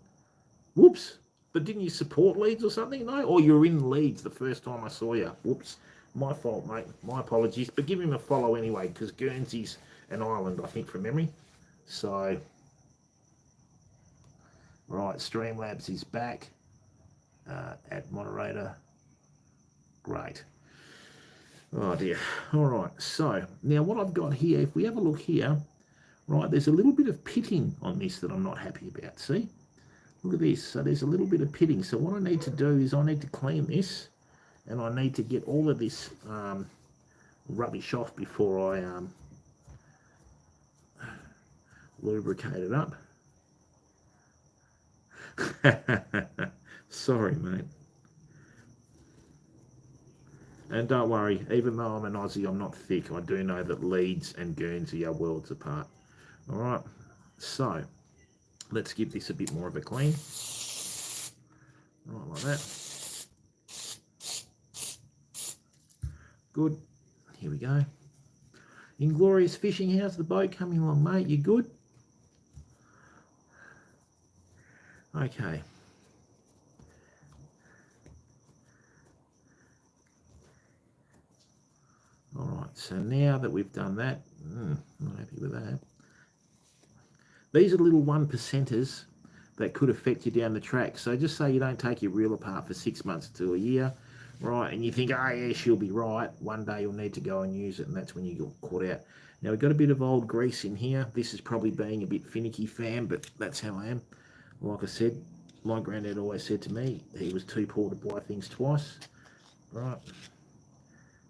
Whoops. But didn't you support Leeds or something? No? Or you were in Leeds the first time I saw you. Whoops. My fault, mate. My apologies. But give him a follow anyway, because Guernsey's an island, I think, from memory. So, right, Streamlabs is back at moderator. Great. Oh, dear. All right. So, now what I've got here, if we have a look here, right, there's a little bit of pitting on this that I'm not happy about. See? Look at this. So there's a little bit of pitting. So what I need to do is I need to clean this and I need to get all of this rubbish off before I lubricate it up. Sorry, mate. And don't worry, even though I'm an Aussie, I'm not thick. I do know that Leeds and Guernsey are worlds apart. All right, so let's give this a bit more of a clean. All right, like that. Good. Here we go. Inglorious Fishing, how's the boat coming along, mate? You good? Okay. All right, so now that we've done that, not happy with that. These are little 1%ers that could affect you down the track. So just say you don't take your reel apart for 6 months to a year, right? And you think, oh yeah, she'll be right. One day you'll need to go and use it, and that's when you get caught out. Now we've got a bit of old grease in here. This is probably being a bit finicky, fam, but that's how I am. Like I said, my granddad always said to me, he was too poor to buy things twice, right?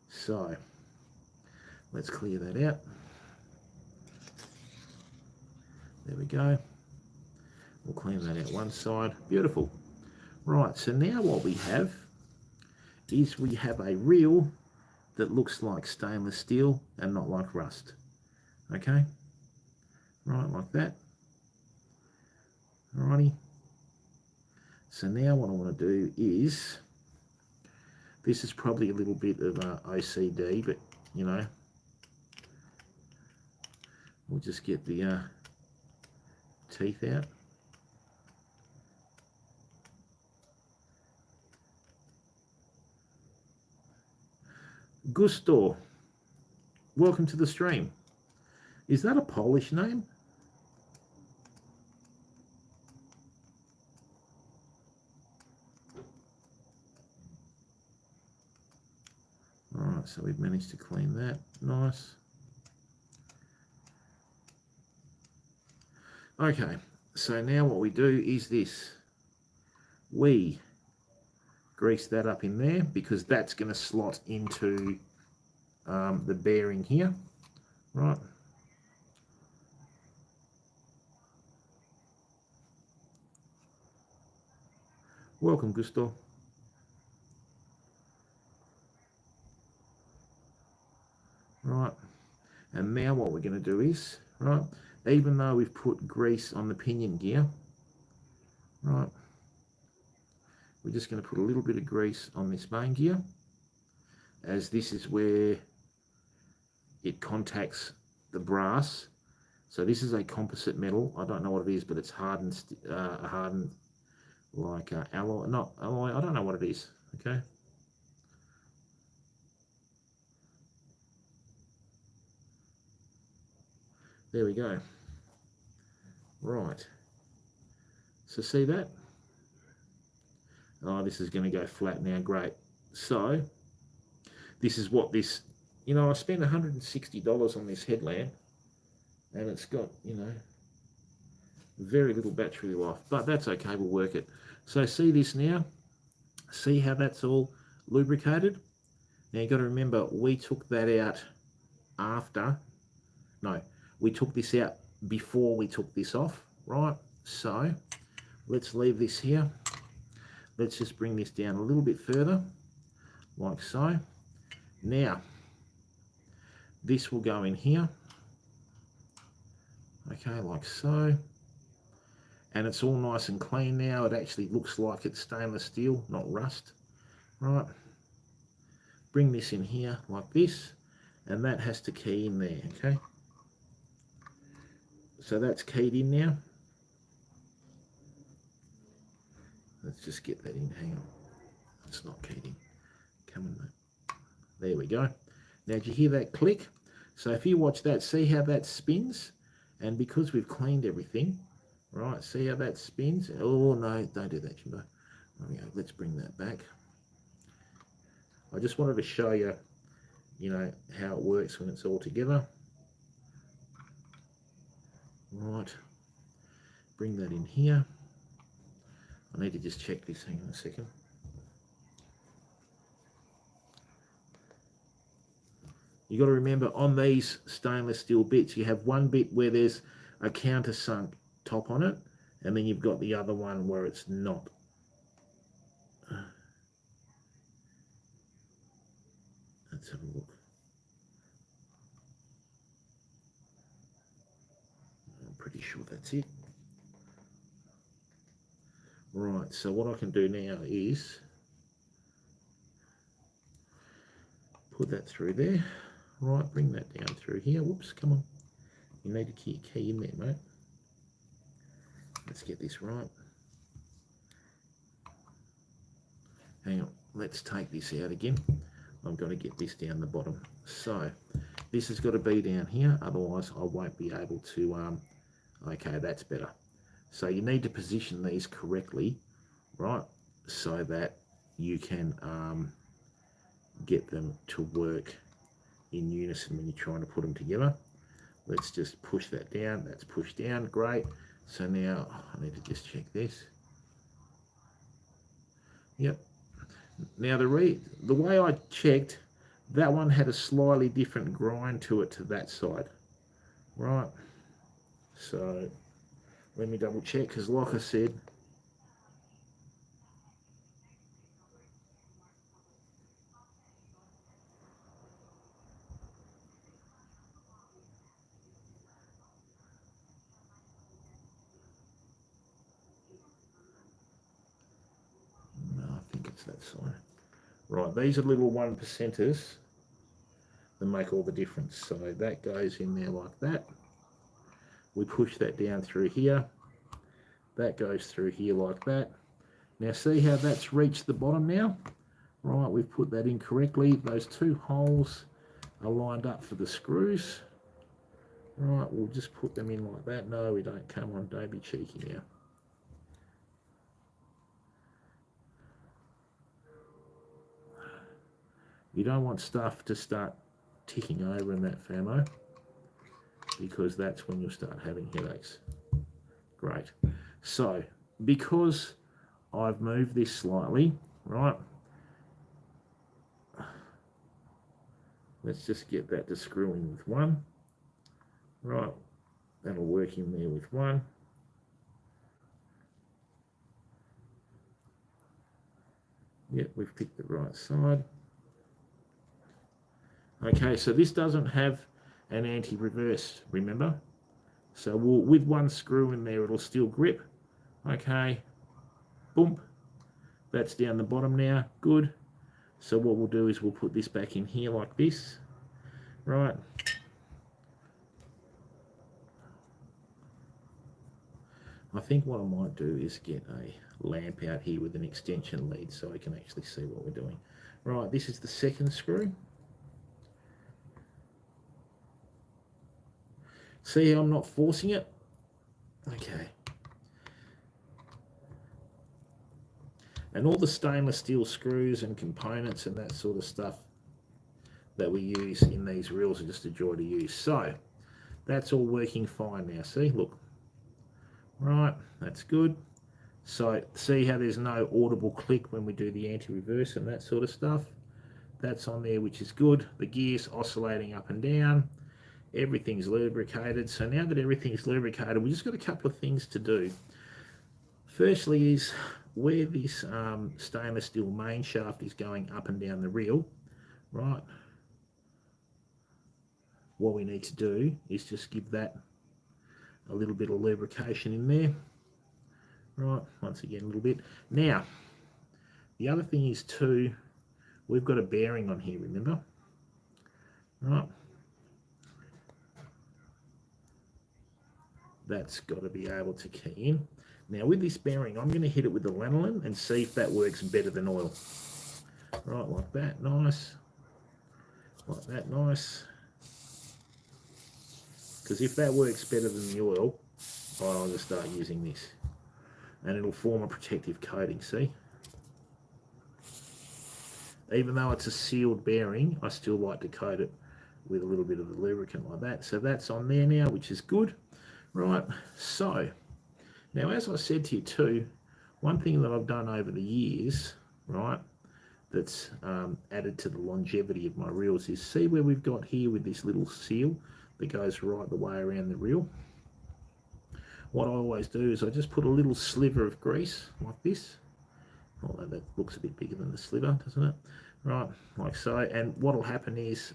So let's clear that out. There we go. We'll clean that out one side. Beautiful. Right, so now what we have is we have a reel that looks like stainless steel and not like rust. Okay? Right, like that. Alrighty. So now what I want to do is, this is probably a little bit of OCD, but you know, we'll just get the teeth out. Gusto, welcome to the stream. Is that a Polish name? All right, so we've managed to clean that. Nice. Okay, so now what we do is this. We grease that up in there because that's going to slot into the bearing here, right? Welcome, Gusto. Right, and now what we're going to do is, right, even though we've put grease on the pinion gear, right, we're just going to put a little bit of grease on this main gear, as this is where it contacts the brass. So this is a composite metal. I don't know what it is, but it's hardened like alloy, not alloy, I don't know what it is, okay? There we go. Right. So see that? Oh, this is going to go flat now. Great. So this is what this, you know, I spent $160 on this headlamp and it's got, you know, very little battery life, but that's okay. We'll work it. So see this now? See how that's all lubricated? Now you've got to remember, we took that out after, no, we took this out before we took this off, right? So let's leave this here. Let's just bring this down a little bit further, like so. Now, this will go in here, okay, like so. And it's all nice and clean now. It actually looks like it's stainless steel, not rust, right? Bring this in here like this, and that has to key in there, okay? So that's keyed in now. Let's just get that in, hang on. It's not keyed in. Come on, mate. There we go. Now, did you hear that click? So if you watch that, see how that spins? And because we've cleaned everything, right, see how that spins? Oh, no, don't do that, Jimbo. There we go. Let's bring that back. I just wanted to show you, you know, how it works when it's all together. Right. Bring that in here. I need to just check this. Hang on a second. You got to remember on these stainless steel bits, you have one bit where there's a countersunk top on it, and then you've got the other one where it's not. Let's have a look. I'm pretty sure that's it. Right, so what I can do now is put that through there. Right, bring that down through here. Whoops, come on. You need to key in there, mate. Let's get this right. Hang on, let's take this out again. I'm going to get this down the bottom. So this has got to be down here, otherwise I won't be able to, okay, that's better. So you need to position these correctly, right, so that you can get them to work in unison when you're trying to put them together. Let's just push that down. That's pushed down, great. So now I need to just check this. Yep. Now the way I checked, that one had a slightly different grind to it to that side, right? So let me double check, because like I said, no, I think it's that side. Right, these are little 1%ers that make all the difference. So that goes in there like that. We push that down through here. That goes through here like that. Now see how that's reached the bottom now? Right, we've put that in correctly. Those two holes are lined up for the screws. Right, we'll just put them in like that. No, we don't. Come on, don't be cheeky now. You don't want stuff to start ticking over in that famo, because that's when you'll start having headaches. Great. So, because I've moved this slightly, right, let's just get that to screw in with one. Right, that'll work in there with one. Yep, we've picked the right side. Okay, so this doesn't have an anti-reverse, remember? So with one screw in there, it'll still grip. Okay, boom. That's down the bottom now, good. So what we'll do is we'll put this back in here like this, right? I think what I might do is get a lamp out here with an extension lead so I can actually see what we're doing. Right, this is the second screw. See how I'm not forcing it? Okay. And all the stainless steel screws and components and that sort of stuff that we use in these reels are just a joy to use. So that's all working fine now. See, look. Right, that's good. So see how there's no audible click when we do the anti-reverse and that sort of stuff? That's on there, which is good. The gear's oscillating up and down. Everything's lubricated. So now that everything's lubricated, we've just got a couple of things to do. Firstly is where this stainless steel main shaft is going up and down the reel, right? What we need to do is just give that a little bit of lubrication in there. Right, once again, a little bit. Now, the other thing is too, we've got a bearing on here, remember? Right. That's got to be able to key in. Now with this bearing, I'm going to hit it with the lanolin and see if that works better than oil. Right, like that, nice. Like that, nice. Because if that works better than the oil, I'll just start using this. And it'll form a protective coating, see? Even though it's a sealed bearing, I still like to coat it with a little bit of the lubricant like that. So that's on there now, which is good. Right, so now as I said to you too, one thing that I've done over the years, right, that's added to the longevity of my reels is, see where we've got here with this little seal that goes right the way around the reel. What I always do is I just put a little sliver of grease like this, although that looks a bit bigger than the sliver, doesn't it? Right, like so. And what will happen is,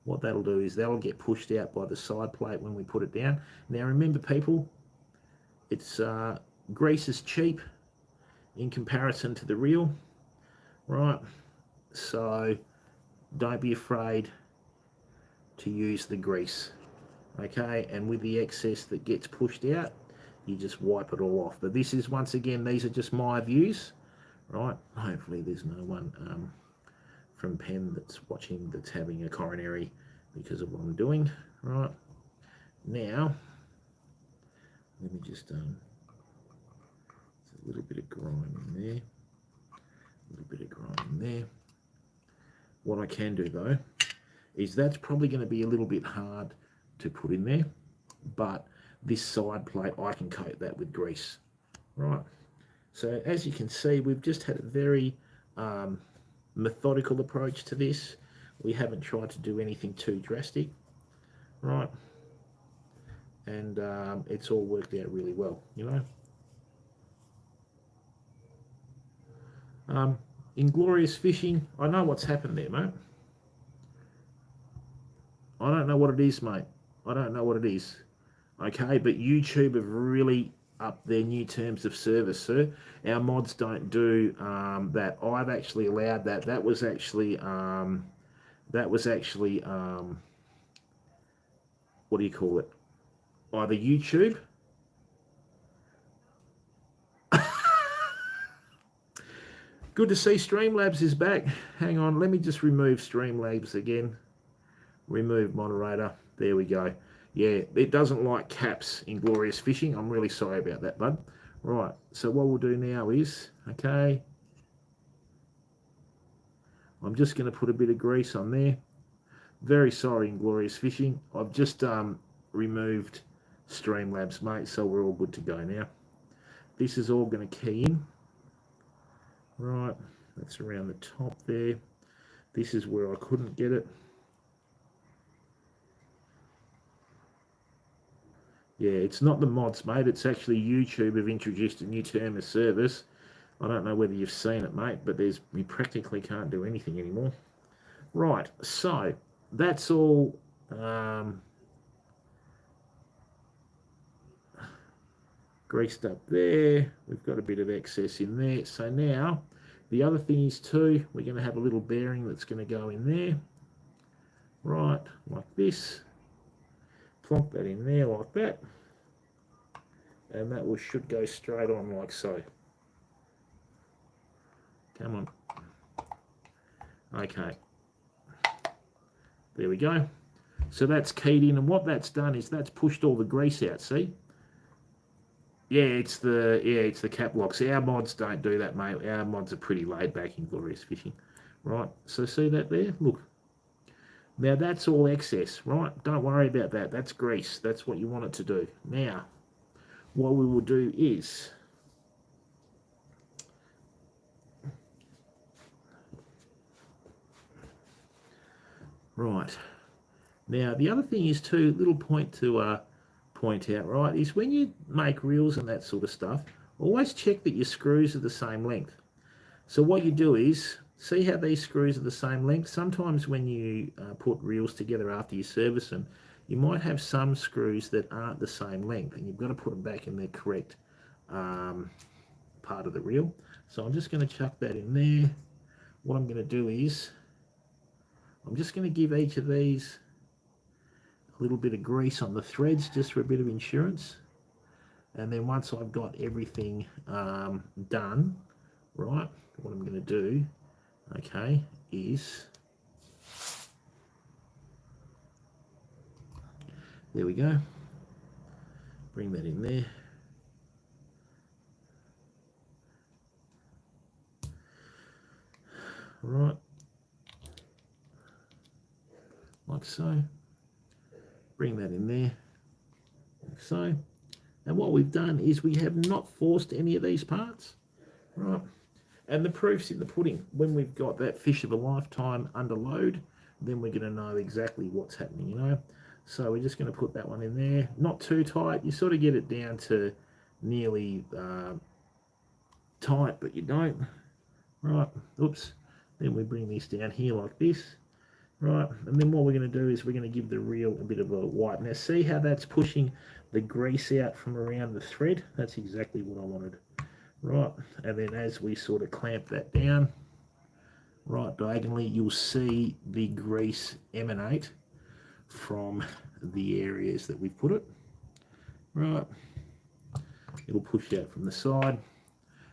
what that'll do is that'll get pushed out by the side plate when we put it down. Now remember people, it's grease is cheap in comparison to the reel, right? So don't be afraid to use the grease, okay? And with the excess that gets pushed out, you just wipe it all off. But this is, once again, these are just my views, right? Hopefully there's no one from Penn that's watching that's having a coronary because of what I'm doing, right? Now, let me just, there's a little bit of grime in there, a little bit of grime in there. What I can do though, is that's probably going to be a little bit hard to put in there, but this side plate, I can coat that with grease, right? So as you can see, we've just had a very methodical approach to this. We haven't tried to do anything too drastic, right? And it's all worked out really well, you know. Inglorious Fishing, I know what's happened there, mate. I don't know what it is, mate. I don't know what it is. Okay, but YouTube have really upped their new terms of service, sir. Our mods don't do that. I've actually allowed that. That was actually what do you call it? Either YouTube. Good to see Streamlabs is back. Hang on, let me just remove Streamlabs again. Remove moderator. There we go. Yeah, it doesn't like caps in Glorious Fishing. I'm really sorry about that, bud. Right, so what we'll do now is, okay, I'm just going to put a bit of grease on there. Very sorry, Inglorious Fishing. I've just removed Streamlabs, mate, so we're all good to go now. This is all going to key in. Right, that's around the top there. This is where I couldn't get it. Yeah, it's not the mods, mate. It's actually YouTube have introduced a new term of service. I don't know whether you've seen it, mate, but you practically can't do anything anymore. Right, so that's all greased up there. We've got a bit of excess in there. So now, the other thing is too, we're going to have a little bearing that's going to go in there. Right, like this. Plonk that in there like that. And that should go straight on like so. Come on. Okay. There we go. So that's keyed in, and what that's done is that's pushed all the grease out, see? Yeah, it's the cap locks. Our mods don't do that, mate. Our mods are pretty laid back in Glorious Fishing. Right, so see that there? Look. Now that's all excess, right? Don't worry about that. That's grease. That's what you want it to do. Now, what we will do is, right. Now, the other thing is too, little point to point out, right, is when you make reels and that sort of stuff, always check that your screws are the same length. So what you do is, see how these screws are the same length? Sometimes when you put reels together after you service them, you might have some screws that aren't the same length, and you've got to put them back in the correct part of the reel. So I'm just going to chuck that in there. What I'm going to do is, I'm just going to give each of these a little bit of grease on the threads just for a bit of insurance. And then once I've got everything done, right, what I'm going to do, okay, is, there we go, bring that in there. Right, like so. Bring that in there, like so. And what we've done is we have not forced any of these parts. Right. And the proof's in the pudding. When we've got that fish of a lifetime under load, then we're going to know exactly what's happening, you know. So we're just going to put that one in there. Not too tight. You sort of get it down to nearly tight, but you don't. Right. Oops. Then we bring this down here like this. Right. And then what we're going to do is we're going to give the reel a bit of a wipe. Now see how that's pushing the grease out from around the thread? That's exactly what I wanted. Right. And then as we sort of clamp that down, right diagonally, you'll see the grease emanate from the areas that we've put it. Right. It'll push out from the side.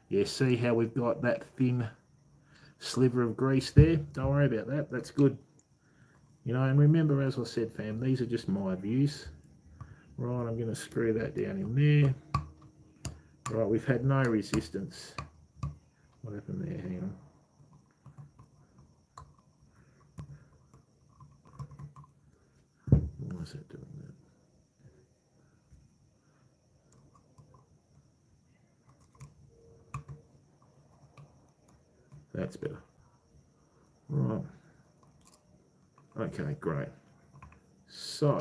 Yeah, see how we've got that thin sliver of grease there? Don't worry about that. That's good. You know, and remember, as I said, fam, these are just my views. Right, I'm going to screw that down in there. Right, we've had no resistance. What happened there? Hang on. Why is that doing that? That's better. Right. Okay, great. So,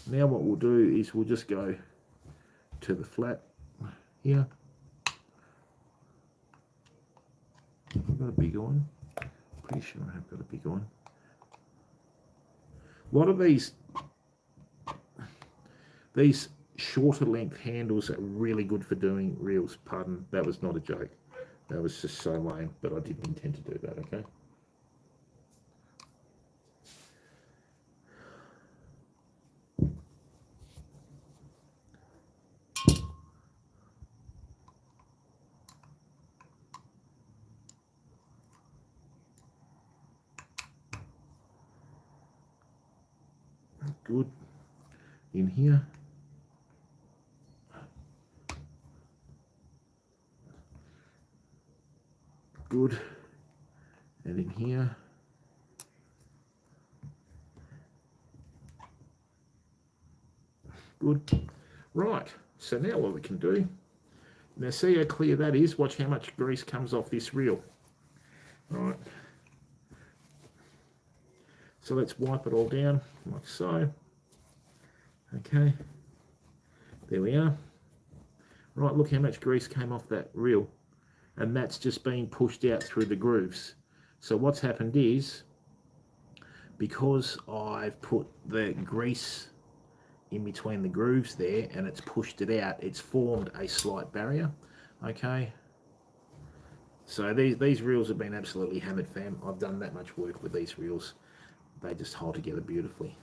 now what we'll do is we'll just go to the flat here. I've got a bigger one. Pretty sure I have got a bigger one. A lot of these shorter length handles are really good for doing reels. Pardon, that was not a joke. That was just so lame, but I didn't intend to do that, okay? Good. In here. Good. And in here. Good. Right. So now what we can do, now see how clear that is. Watch how much grease comes off this reel. Right. So let's wipe it all down like so. Okay. There we are. Right, look how much grease came off that reel. And that's just being pushed out through the grooves. So what's happened is, because I've put the grease in between the grooves there and it's pushed it out, it's formed a slight barrier. Okay. So these reels have been absolutely hammered, fam. I've done that much work with these reels. They just hold together beautifully.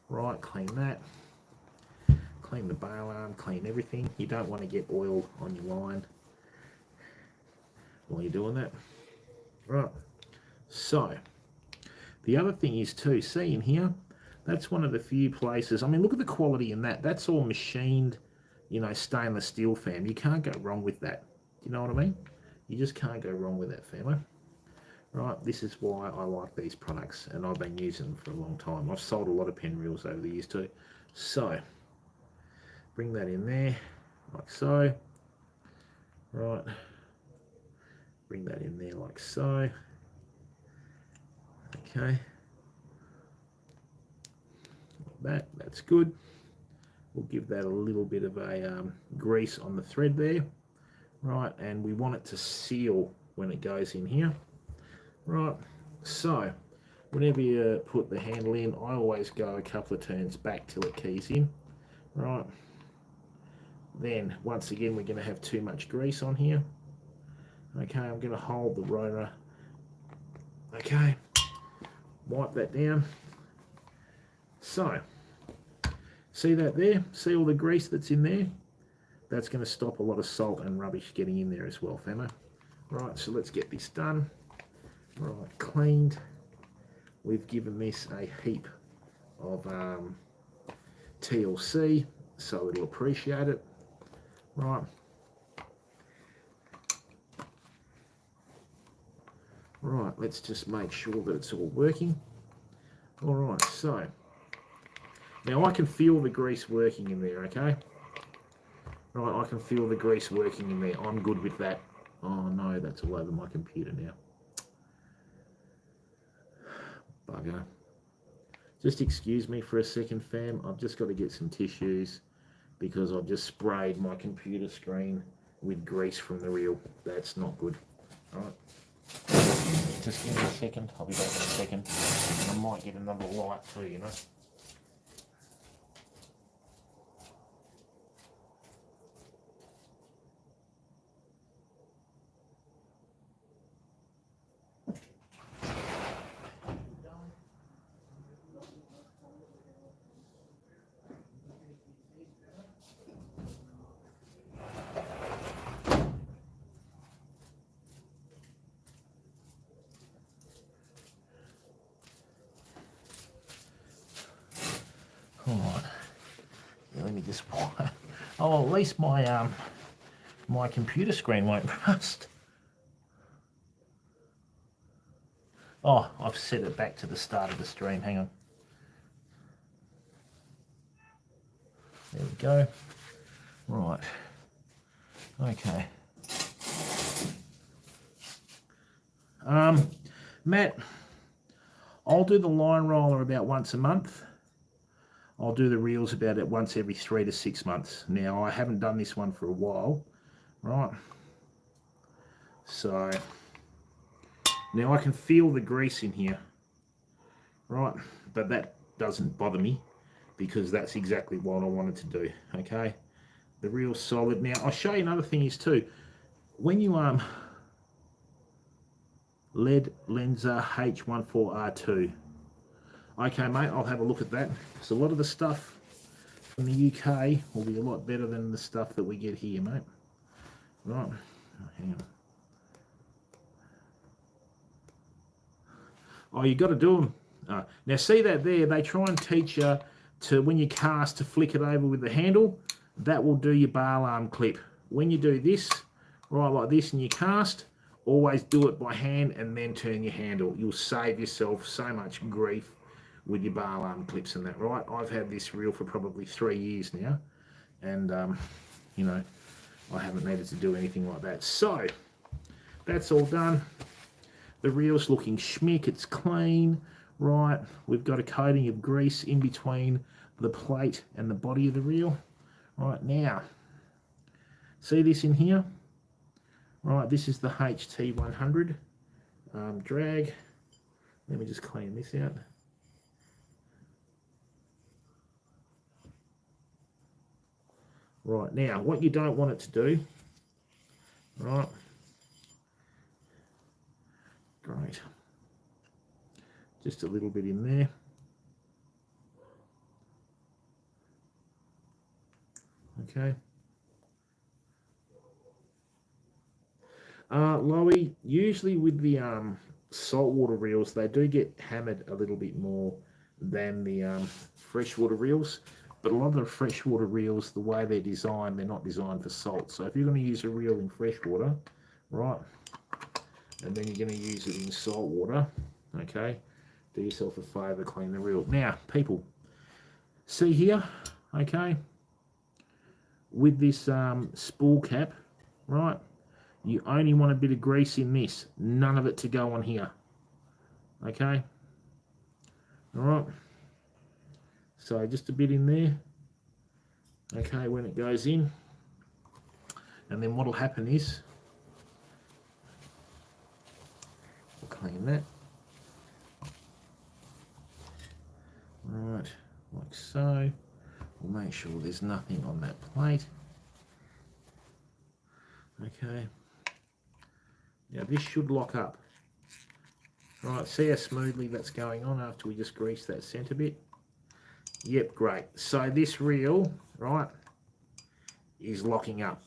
Right, clean that. Clean the bail arm, clean everything. You don't want to get oil on your line while you're doing that. Right, so the other thing is too, see in here, that's one of the few places, I mean, look at the quality in that. That's all machined, you know, stainless steel, fam. You can't go wrong with that. Do you know what I mean? You just can't go wrong with that, family. Right, this is why I like these products, and I've been using them for a long time. I've sold a lot of pen reels over the years too. So, bring that in there, like so. Right, bring that in there like so. Okay, like that's good. We'll give that a little bit of a grease on the thread there. Right, and we want it to seal when it goes in here. Right, so whenever you put the handle in, I always go a couple of turns back till it keys in. Right, then once again we're going to have too much grease on here. Okay, I'm going to hold the rotor. Okay, wipe that down. So, see that there? See all the grease that's in there? That's going to stop a lot of salt and rubbish getting in there as well, famo. Right, so let's get this done. Right, cleaned. We've given this a heap of TLC, so it'll appreciate it. Right. Right, let's just make sure that it's all working. All right, so now I can feel the grease working in there, okay? Right, I can feel the grease working in there. I'm good with that. Oh no, that's all over my computer now. Bugger. Just excuse me for a second, fam. I've just got to get some tissues because I've just sprayed my computer screen with grease from the reel. That's not good. All right. Just give me a second. I'll be back in a second. I might get another light too, you know. Alright, let me just, oh, at least my my computer screen won't rust. Oh, I've set it back to the start of the stream, hang on. There we go. Right, okay. Matt, I'll do the line roller about once a month. I'll do the reels about it once every 3 to 6 months. Now, I haven't done this one for a while, right? So, now I can feel the grease in here, right? But that doesn't bother me because that's exactly what I wanted to do, okay? The reel's solid. Now, I'll show you another thing is too, when you, lead Lenser H14R2, okay, mate, I'll have a look at that. So a lot of the stuff from the UK will be a lot better than the stuff that we get here, mate. Right, hang on. Oh, you got to do them. Now, see that there? They try and teach you to, when you cast, to flick it over with the handle. That will do your bar arm clip. When you do this, right, like this, and you cast, always do it by hand and then turn your handle. You'll save yourself so much grief with your bar arm clips and that, right? I've had this reel for probably 3 years now, and you know, I haven't needed to do anything like that. So that's all done. The reel's looking schmick, it's clean, right? We've got a coating of grease in between the plate and the body of the reel. Right, now, see this in here? Right, this is the HT100 drag. Let me just clean this out. Right, now, what you don't want it to do, right, great, just a little bit in there. Okay. Lowy, usually with the saltwater reels, they do get hammered a little bit more than the freshwater reels. But a lot of the freshwater reels, the way they're designed, they're not designed for salt. So if you're going to use a reel in freshwater, right, and then you're going to use it in saltwater, okay, do yourself a favour, clean the reel. Now, people, see here, okay, with this spool cap, right, you only want a bit of grease in this, none of it to go on here, okay, all right. So just a bit in there, okay, when it goes in. And then what will happen is, we'll clean that. Right, like so. We'll make sure there's nothing on that plate. Okay. Now this should lock up. Right, see how smoothly that's going on after we just grease that centre bit? Yep, great. So this reel, right, is locking up.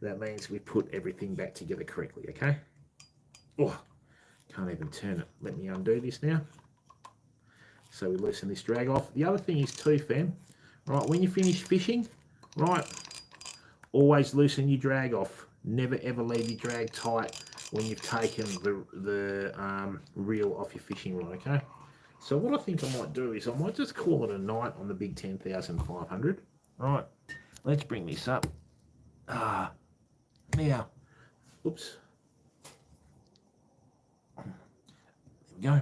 That means we put everything back together correctly, okay? Oh, can't even turn it. Let me undo this now. So we loosen this drag off. The other thing is too, fam, right, when you finish fishing, right, always loosen your drag off. Never ever leave your drag tight when you've taken the reel off your fishing rod, okay? So what I think I might do is I might just call it a night on the big 10,500. Right, let's bring this up. Now, oops. There we go.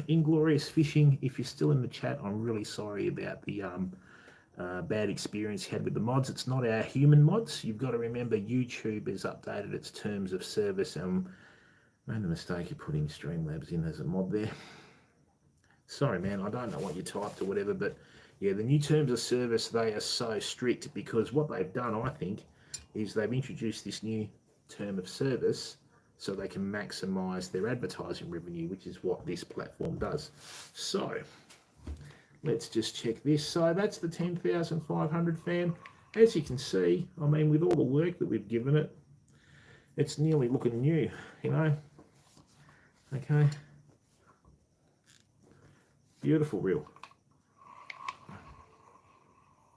Inglorious Fishing, if you're still in the chat, I'm really sorry about the bad experience you had with the mods. It's not our human mods. You've got to remember YouTube has updated its terms of service and made the mistake of putting Streamlabs in as a mod there. Sorry, man, I don't know what you typed or whatever, but yeah, the new terms of service, they are so strict because what they've done, I think, is they've introduced this new term of service so they can maximise their advertising revenue, which is what this platform does. So let's just check this. So that's the 10,500 fam. As you can see, I mean, with all the work that we've given it, it's nearly looking new, you know. Okay. Beautiful reel.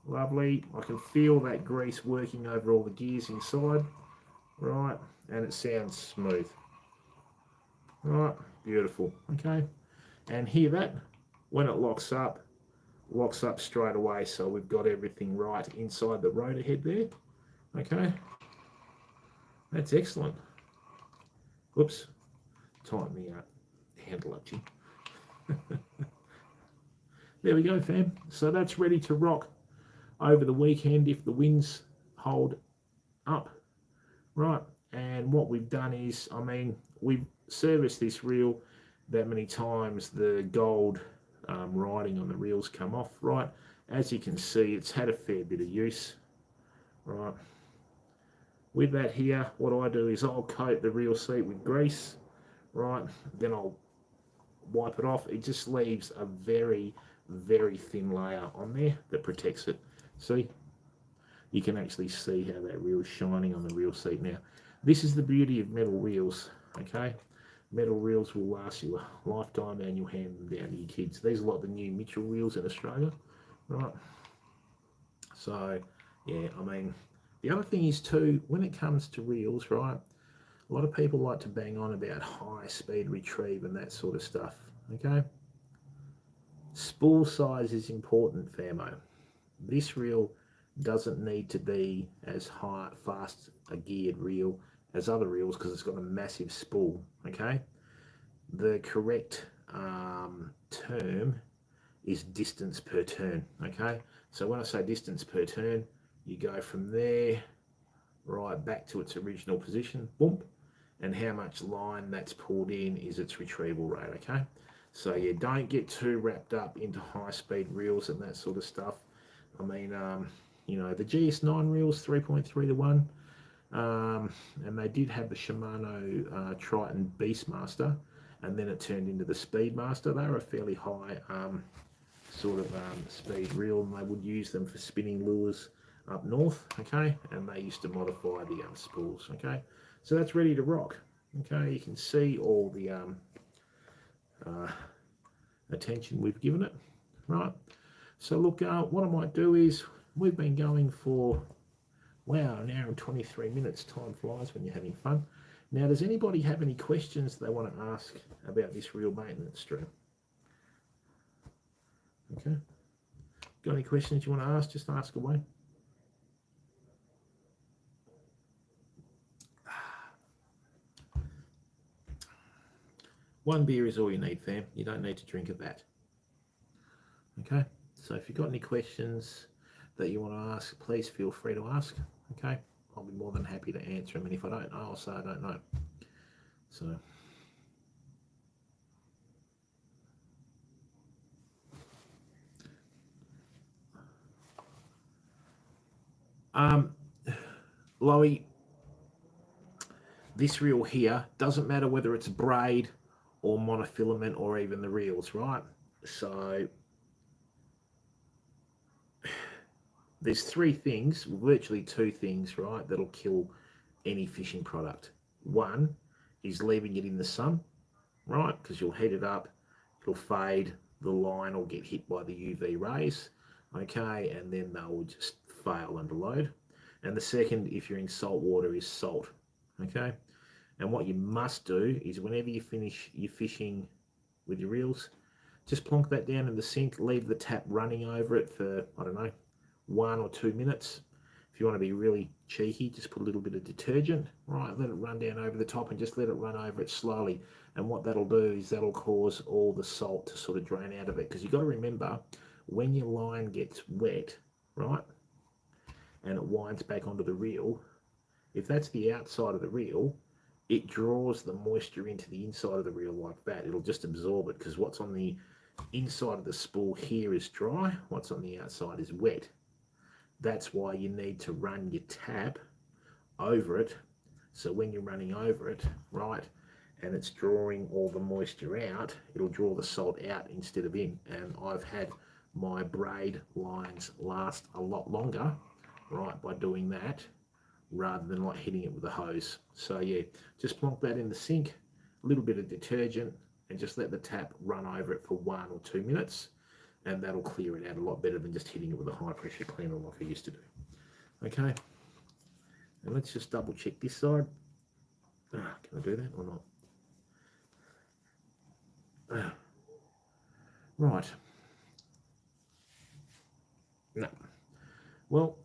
Lovely. I can feel that grease working over all the gears inside. Right. And it sounds smooth. Right. Beautiful. Okay. And hear that? When it locks up straight away. So we've got everything right inside the rotor head there. Okay. That's excellent. Whoops. Tighten the handle up, Jim. There we go, fam. So that's ready to rock over the weekend if the winds hold up. Right. And what we've done is, I mean, we've serviced this reel that many times, the gold writing on the reels come off. Right. As you can see, it's had a fair bit of use. Right. With that here, what I do is I'll coat the reel seat with grease. Right. Then I'll wipe it off. It just leaves a very, very thin layer on there that protects it. See, you can actually see how that reel is shining on the reel seat now. This is the beauty of metal reels. Okay, metal reels will last you a lifetime and you'll hand them down to your kids. These are like the new Mitchell reels in Australia, right? So yeah, I mean, the other thing is too, when it comes to reels, right, a lot of people like to bang on about high speed retrieve and that sort of stuff. Okay, spool size is important, famo. This reel doesn't need to be as fast a geared reel as other reels because it's got a massive spool. Okay, the correct term is distance per turn. Okay, so when I say distance per turn, you go from there right back to its original position, boom, and how much line that's pulled in is its retrieval rate. Okay, so yeah, don't get too wrapped up into high speed reels and that sort of stuff. I mean, you know, the GS9 reels 3.3 to 1, and they did have the Shimano Triton Beastmaster, and then it turned into the Speedmaster. They were a fairly high sort of speed reel, and they would use them for spinning lures up north. Okay, and they used to modify the spools. Okay, so that's ready to rock. Okay, you can see all the attention we've given it. Right. So look, what I might do is, we've been going for, wow, an hour and 23 minutes. Time flies when you're having fun. Now, does anybody have any questions they want to ask about this reel maintenance stream? Okay. Got any questions you want to ask? Just ask away. One beer is all you need, fam. You don't need to drink of that. Okay. So if you've got any questions that you want to ask, please feel free to ask. Okay, I'll be more than happy to answer them. And if I don't know, I'll say I don't know. So, Loey, this reel here doesn't matter whether it's braid or monofilament or even the reels, right? So there's three things, virtually two things, right, that'll kill any fishing product. One is leaving it in the sun, right, because you'll heat it up, it'll fade, the line will get hit by the UV rays, okay, and then they'll just fail under load. And the second, if you're in salt water, is salt, okay? And what you must do is whenever you finish your fishing with your reels, just plonk that down in the sink, leave the tap running over it for, I don't know, 1 or 2 minutes. If you want to be really cheeky, just put a little bit of detergent, right? Let it run down over the top and just let it run over it slowly. And what that'll do is that'll cause all the salt to sort of drain out of it. Because you've got to remember, when your line gets wet, right, and it winds back onto the reel, if that's the outside of the reel, it draws the moisture into the inside of the reel like that. It'll just absorb it, because what's on the inside of the spool here is dry, what's on the outside is wet. That's why you need to run your tap over it. So when you're running over it, right, and it's drawing all the moisture out, it'll draw the salt out instead of in. And I've had my braid lines last a lot longer, right, by doing that, rather than like hitting it with a hose. So yeah, just plonk that in the sink, a little bit of detergent, and just let the tap run over it for 1 or 2 minutes, and that'll clear it out a lot better than just hitting it with a high pressure cleaner like I used to do. Okay, and let's just double check this side. Can I do that or not? Right. No. Well,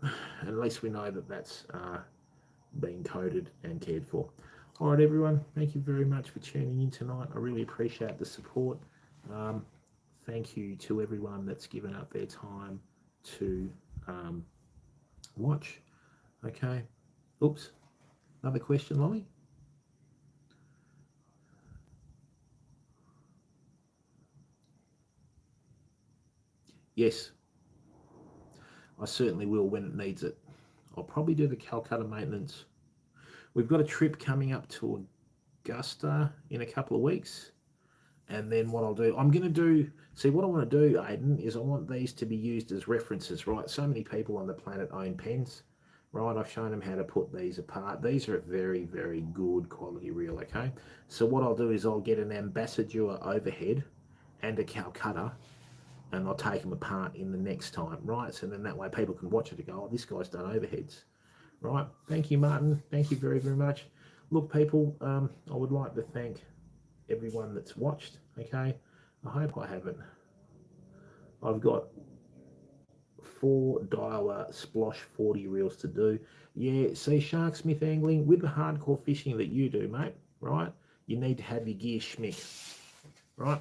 at least we know that that's being coated and cared for. All right, everyone, thank you very much for tuning in tonight. I really appreciate the support. Thank you to everyone that's given up their time to watch. Okay. Oops. Another question, Lolly? Yes. I certainly will when it needs it. I'll probably do the Calcutta maintenance. We've got a trip coming up to Augusta in a couple of weeks. And then what I'll do, I'm going to do, see what I want to do, Aidan, is I want these to be used as references, right? So many people on the planet own pens, right? I've shown them how to put these apart. These are a very, very good quality reel, okay? So what I'll do is I'll get an Ambassador overhead and a Calcutta, and I'll take them apart in the next time, right? So then that way people can watch it and go, oh, this guy's done overheads, right? Thank you, Martin. Thank you very, very much. Look, people, I would like to thank everyone that's watched. Okay, I hope I haven't. I've got 4 dialer splosh 40 reels to do. Yeah, see, shark smith angling with the hardcore fishing that you do, mate, right? You need to have your gear schmick, right?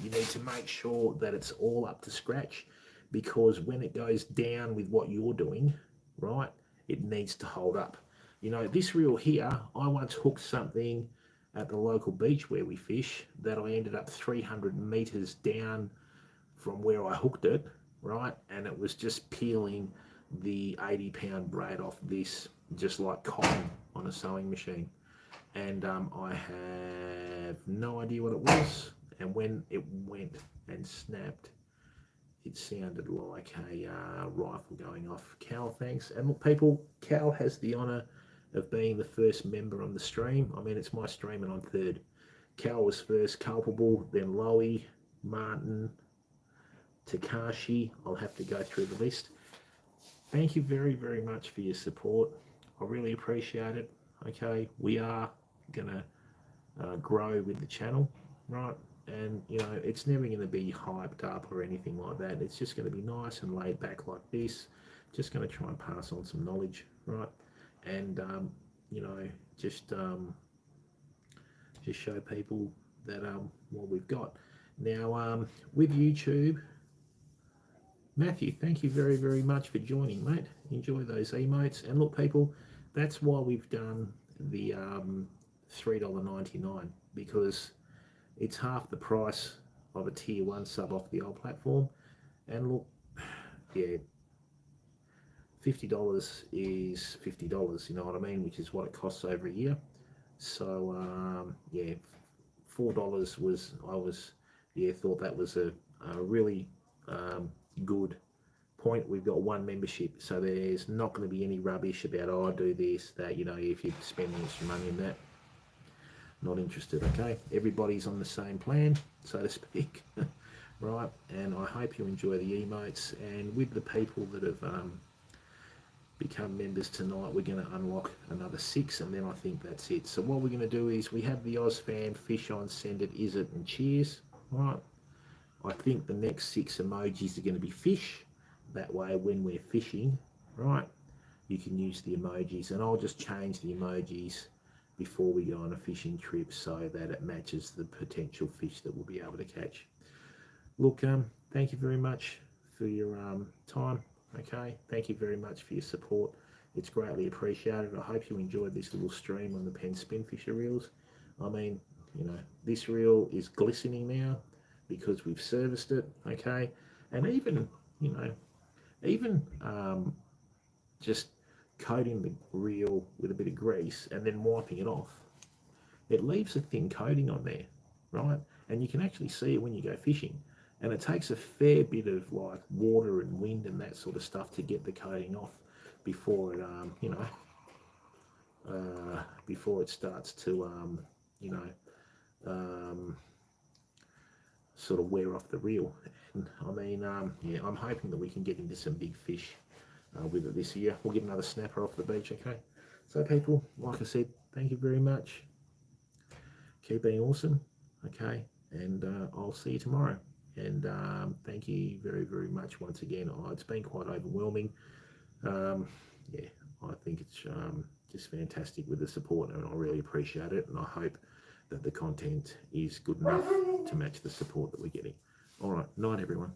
You need to make sure that it's all up to scratch, because when it goes down with what you're doing, right, it needs to hold up. You know, this reel here, I once hooked something at the local beach where we fish that I ended up 300 meters down from where I hooked it, right? And it was just peeling the 80-pound braid off this, just like cotton on a sewing machine. And I have no idea what it was. And when it went and snapped, it sounded like a rifle going off. Cal, thanks. And look, people, Cal has the honour of being the first member on the stream. I mean, it's my stream and I'm third. Cal was first culpable, then Loey, Martin, Takashi. I'll have to go through the list. Thank you very, very much for your support. I really appreciate it. Okay, we are going to grow with the channel, right? And, you know, it's never going to be hyped up or anything like that. It's just going to be nice and laid back like this. Just going to try and pass on some knowledge, right? And you know, just show people that what we've got now. With YouTube, Matthew, thank you very, very much for joining, mate. Enjoy those emotes. And look, people, that's why we've done the $3.99, because it's half the price of a tier 1 sub off the old platform. And look, yeah, $50 is $50, you know what I mean, which is what it costs over a year. So yeah, $4 was, thought that was a really good point. We've got 1 membership, so there's not going to be any rubbish about, oh, I do this, that, you know, if you're spending extra money on that. Not interested. Okay, everybody's on the same plan, so to speak. Right, and I hope you enjoy the emotes. And with the people that have become members tonight, we're going to unlock another 6, and then I think that's it. So what we're going to do is, we have the OzFam, Fish On, Send It, Is It, and Cheers. Right, I think the next 6 emojis are going to be fish, that way when we're fishing, right, you can use the emojis, and I'll just change the emojis before we go on a fishing trip so that it matches the potential fish that we'll be able to catch. Look, thank you very much for your time. Okay, thank you very much for your support. It's greatly appreciated. I hope you enjoyed this little stream on the Penn Spinfisher reels. I mean, you know, this reel is glistening now because we've serviced it. Okay, and even, you know, even just coating the reel with a bit of grease and then wiping it off, it leaves a thin coating on there, right? And you can actually see it when you go fishing. And it takes a fair bit of like water and wind and that sort of stuff to get the coating off before it, you know, before it starts to, you know, sort of wear off the reel. And I mean, yeah, I'm hoping that we can get into some big fish with it this year. We'll get another snapper off the beach, okay? So people, like I said, thank you very much. Keep being awesome, okay? And I'll see you tomorrow. And thank you very, very much once again. Oh, it's been quite overwhelming. Yeah, I think it's just fantastic with the support, and I really appreciate it. And I hope that the content is good enough to match the support that we're getting. All right, night everyone.